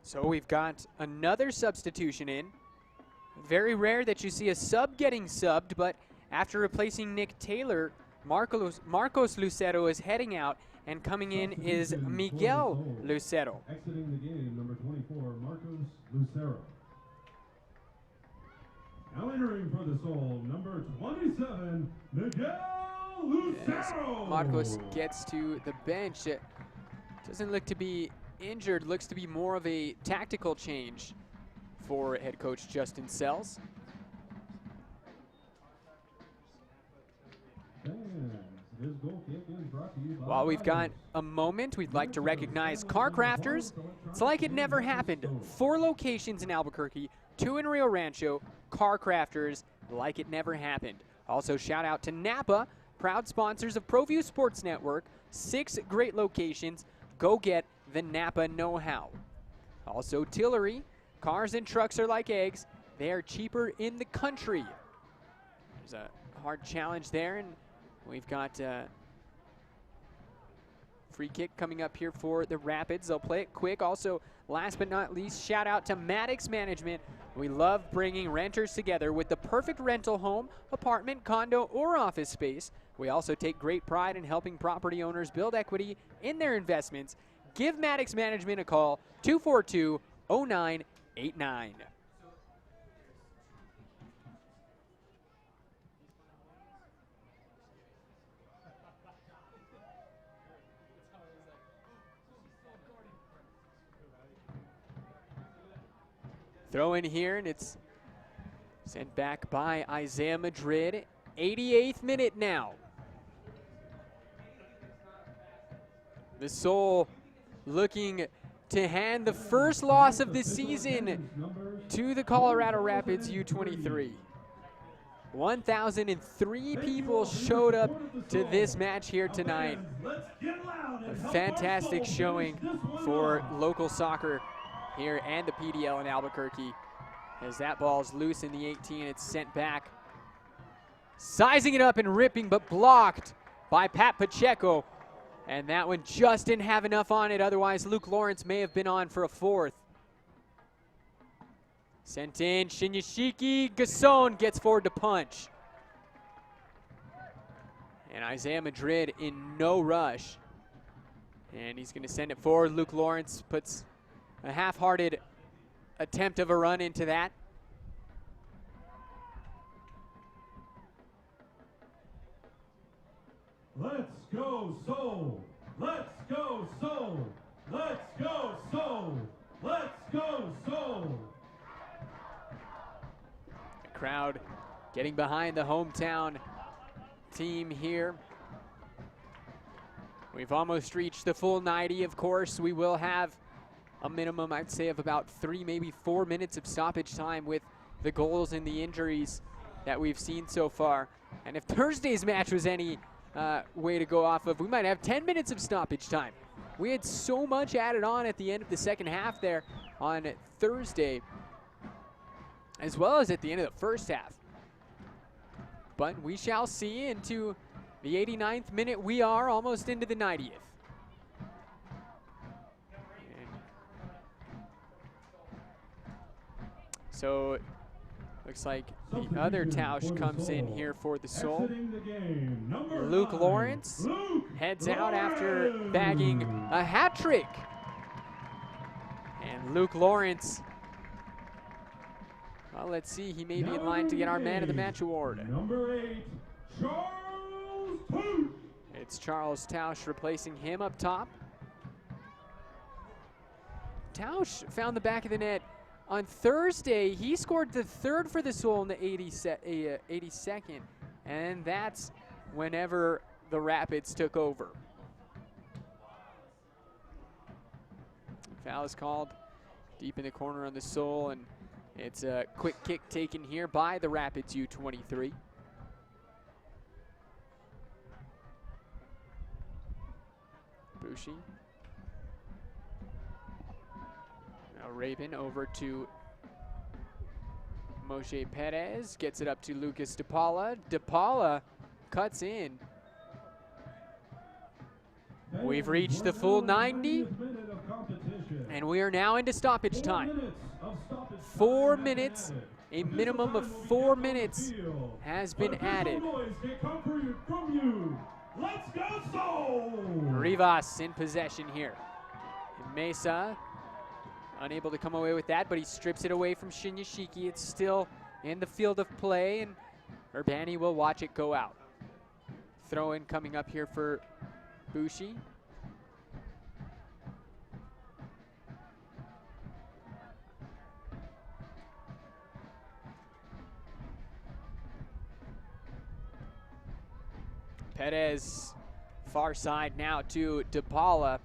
So we've got another substitution in. Very rare that you see a sub getting subbed, but after replacing Nick Taylor, Marcos Lucero is heading out, and coming in is Miguel Lucero. Exiting the game, number 24, Marcos Lucero. Now entering for the Soul, number 27, Miguel Lucero. As Marcos gets to the bench. It doesn't look to be injured, looks to be more of a tactical change for head coach Justin Sells. While we've got a moment, we'd like to recognize Car Crafters. It's like it never happened. 4 locations in Albuquerque, 2 in Rio Rancho. Car Crafters, like it never happened. Also, shout out to Napa, proud sponsors of ProView Sports Network. 6 great locations. Go get the Napa know-how. Also, Tillery. Cars and trucks are like eggs. They are cheaper in the country. There's a hard challenge there, and we've got free kick coming up here for the Rapids. They'll play it quick. Also, last but not least, shout out to Maddox Management. We love bringing renters together with the perfect rental home, apartment, condo, or office space. We also take great pride in helping property owners build equity in their investments. Give Maddox Management a call, 242-0989. Throw in here, and it's sent back by Isaiah Madrid. 88th minute now. The Soul looking to hand the first loss of the season to the Colorado Rapids U23. 1,003 people showed up to this match here tonight. A fantastic showing for local soccer here and the PDL in Albuquerque. As that ball's loose in the 18, it's sent back. Sizing it up and ripping, but blocked by Pat Pacheco. And that one just didn't have enough on it. Otherwise, Luke Lawrence may have been on for a 4th. Sent in, Shinyashiki. Gasson gets forward to punch. And Isaiah Madrid in no rush. And he's going to send it forward. Luke Lawrence puts a half-hearted attempt of a run into that. Let's go Soul! Let's go Soul! Let's go Soul! Let's go Soul! The crowd getting behind the hometown team here. We've almost reached the full 90, of course. We will have a minimum, I'd say, of about 3, maybe 4 minutes of stoppage time with the goals and the injuries that we've seen so far. And if Thursday's match was any way to go off of, we might have 10 minutes of stoppage time. We had so much added on at the end of the second half there on Thursday, as well as at the end of the first half. But we shall see. Into the 89th minute, we are almost into the 90th. So Looks like the other Tausch comes in here for the Soul. Exiting the game, number Luke 9, Lawrence Luke heads out after Lawrence. bagging a hat trick. And Luke Lawrence, well, let's see, he may be in line to get our Man of the Match award. Number 8, Charles Tausch. It's Charles Tausch replacing him up top. Tausch found the back of the net on Thursday. He scored the third for the Soul in the 82nd, and that's whenever the Rapids took over. Foul is called deep in the corner on the Soul, and it's a quick kick taken here by the Rapids U23. Bushi. Now Rabin over to Moshe Perez, gets it up to Lucas DePaula. DePaula cuts in. We've reached the full 90, and we are now into stoppage time. 4 minutes, a minimum of 4 minutes has been added. Let's go Soul! Rivas in possession here. And Mesa unable to come away with that, but he strips it away from Shinyashiki. It's still in the field of play, and Urbani will watch it go out. Throw in coming up here for Bushi. Perez, far side now to DePaula.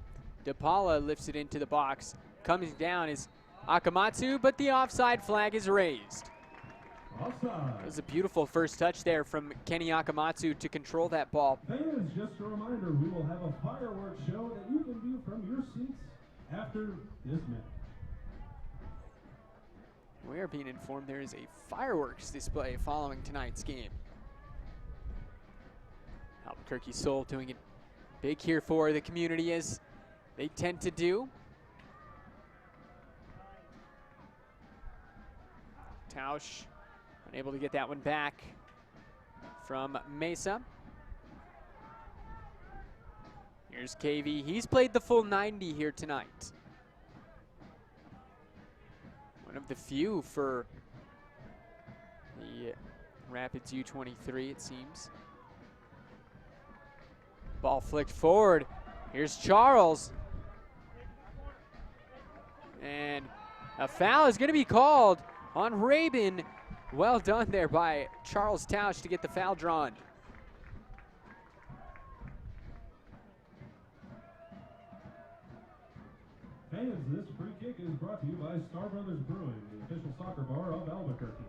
DePaula lifts it into the box. Coming down is Akamatsu, but the offside flag is raised. It was a beautiful first touch there from Kenny Akamatsu to control that ball. Fans, just a reminder, we will have a fireworks show that you can view from your seats after this match. We are being informed there is a fireworks display following tonight's game. Albuquerque Soul doing it big here for the community, as they tend to do. Tausch unable to get that one back from Mesa. Here's KV. He's played the full 90 here tonight. One of the few for the Rapids U23, it seems. Ball flicked forward. Here's Charles. And a foul is going to be called on Rabin. Well done there by Charles Tausch to get the foul drawn. Fans, this free kick is brought to you by Star Brothers Brewing, the official soccer bar of Albuquerque.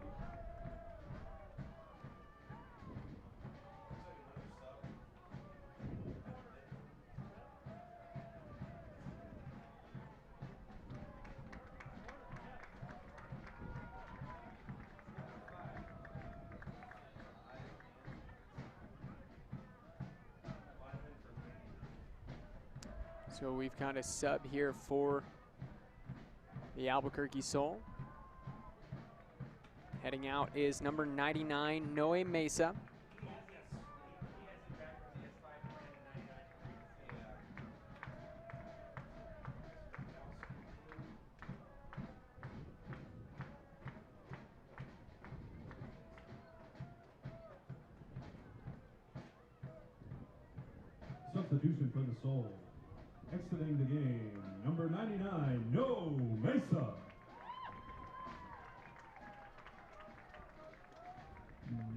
So we've got a sub here for the Albuquerque Soul. Heading out is number 99, Noe Mesa. Substitution for the Soul. Exiting the game, number 99, No Mesa.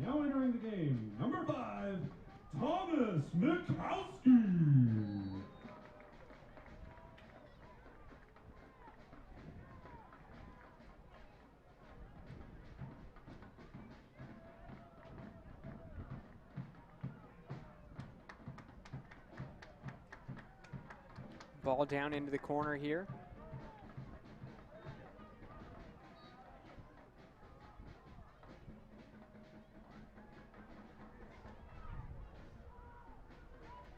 Now entering the game, number 5, Thomas Mikowski. Ball down into the corner here.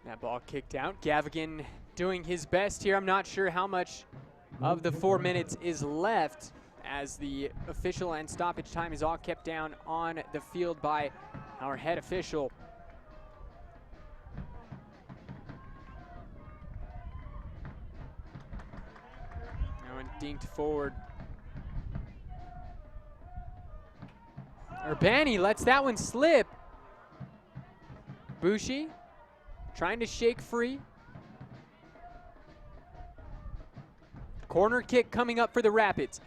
That ball kicked out. Gavigan doing his best here. I'm not sure how much of the 4 minutes is left as the official and stoppage time is all kept down on the field by our head official. That one dinked forward. Urbani lets that one slip. Bushi trying to shake free. Corner kick coming up for the Rapids.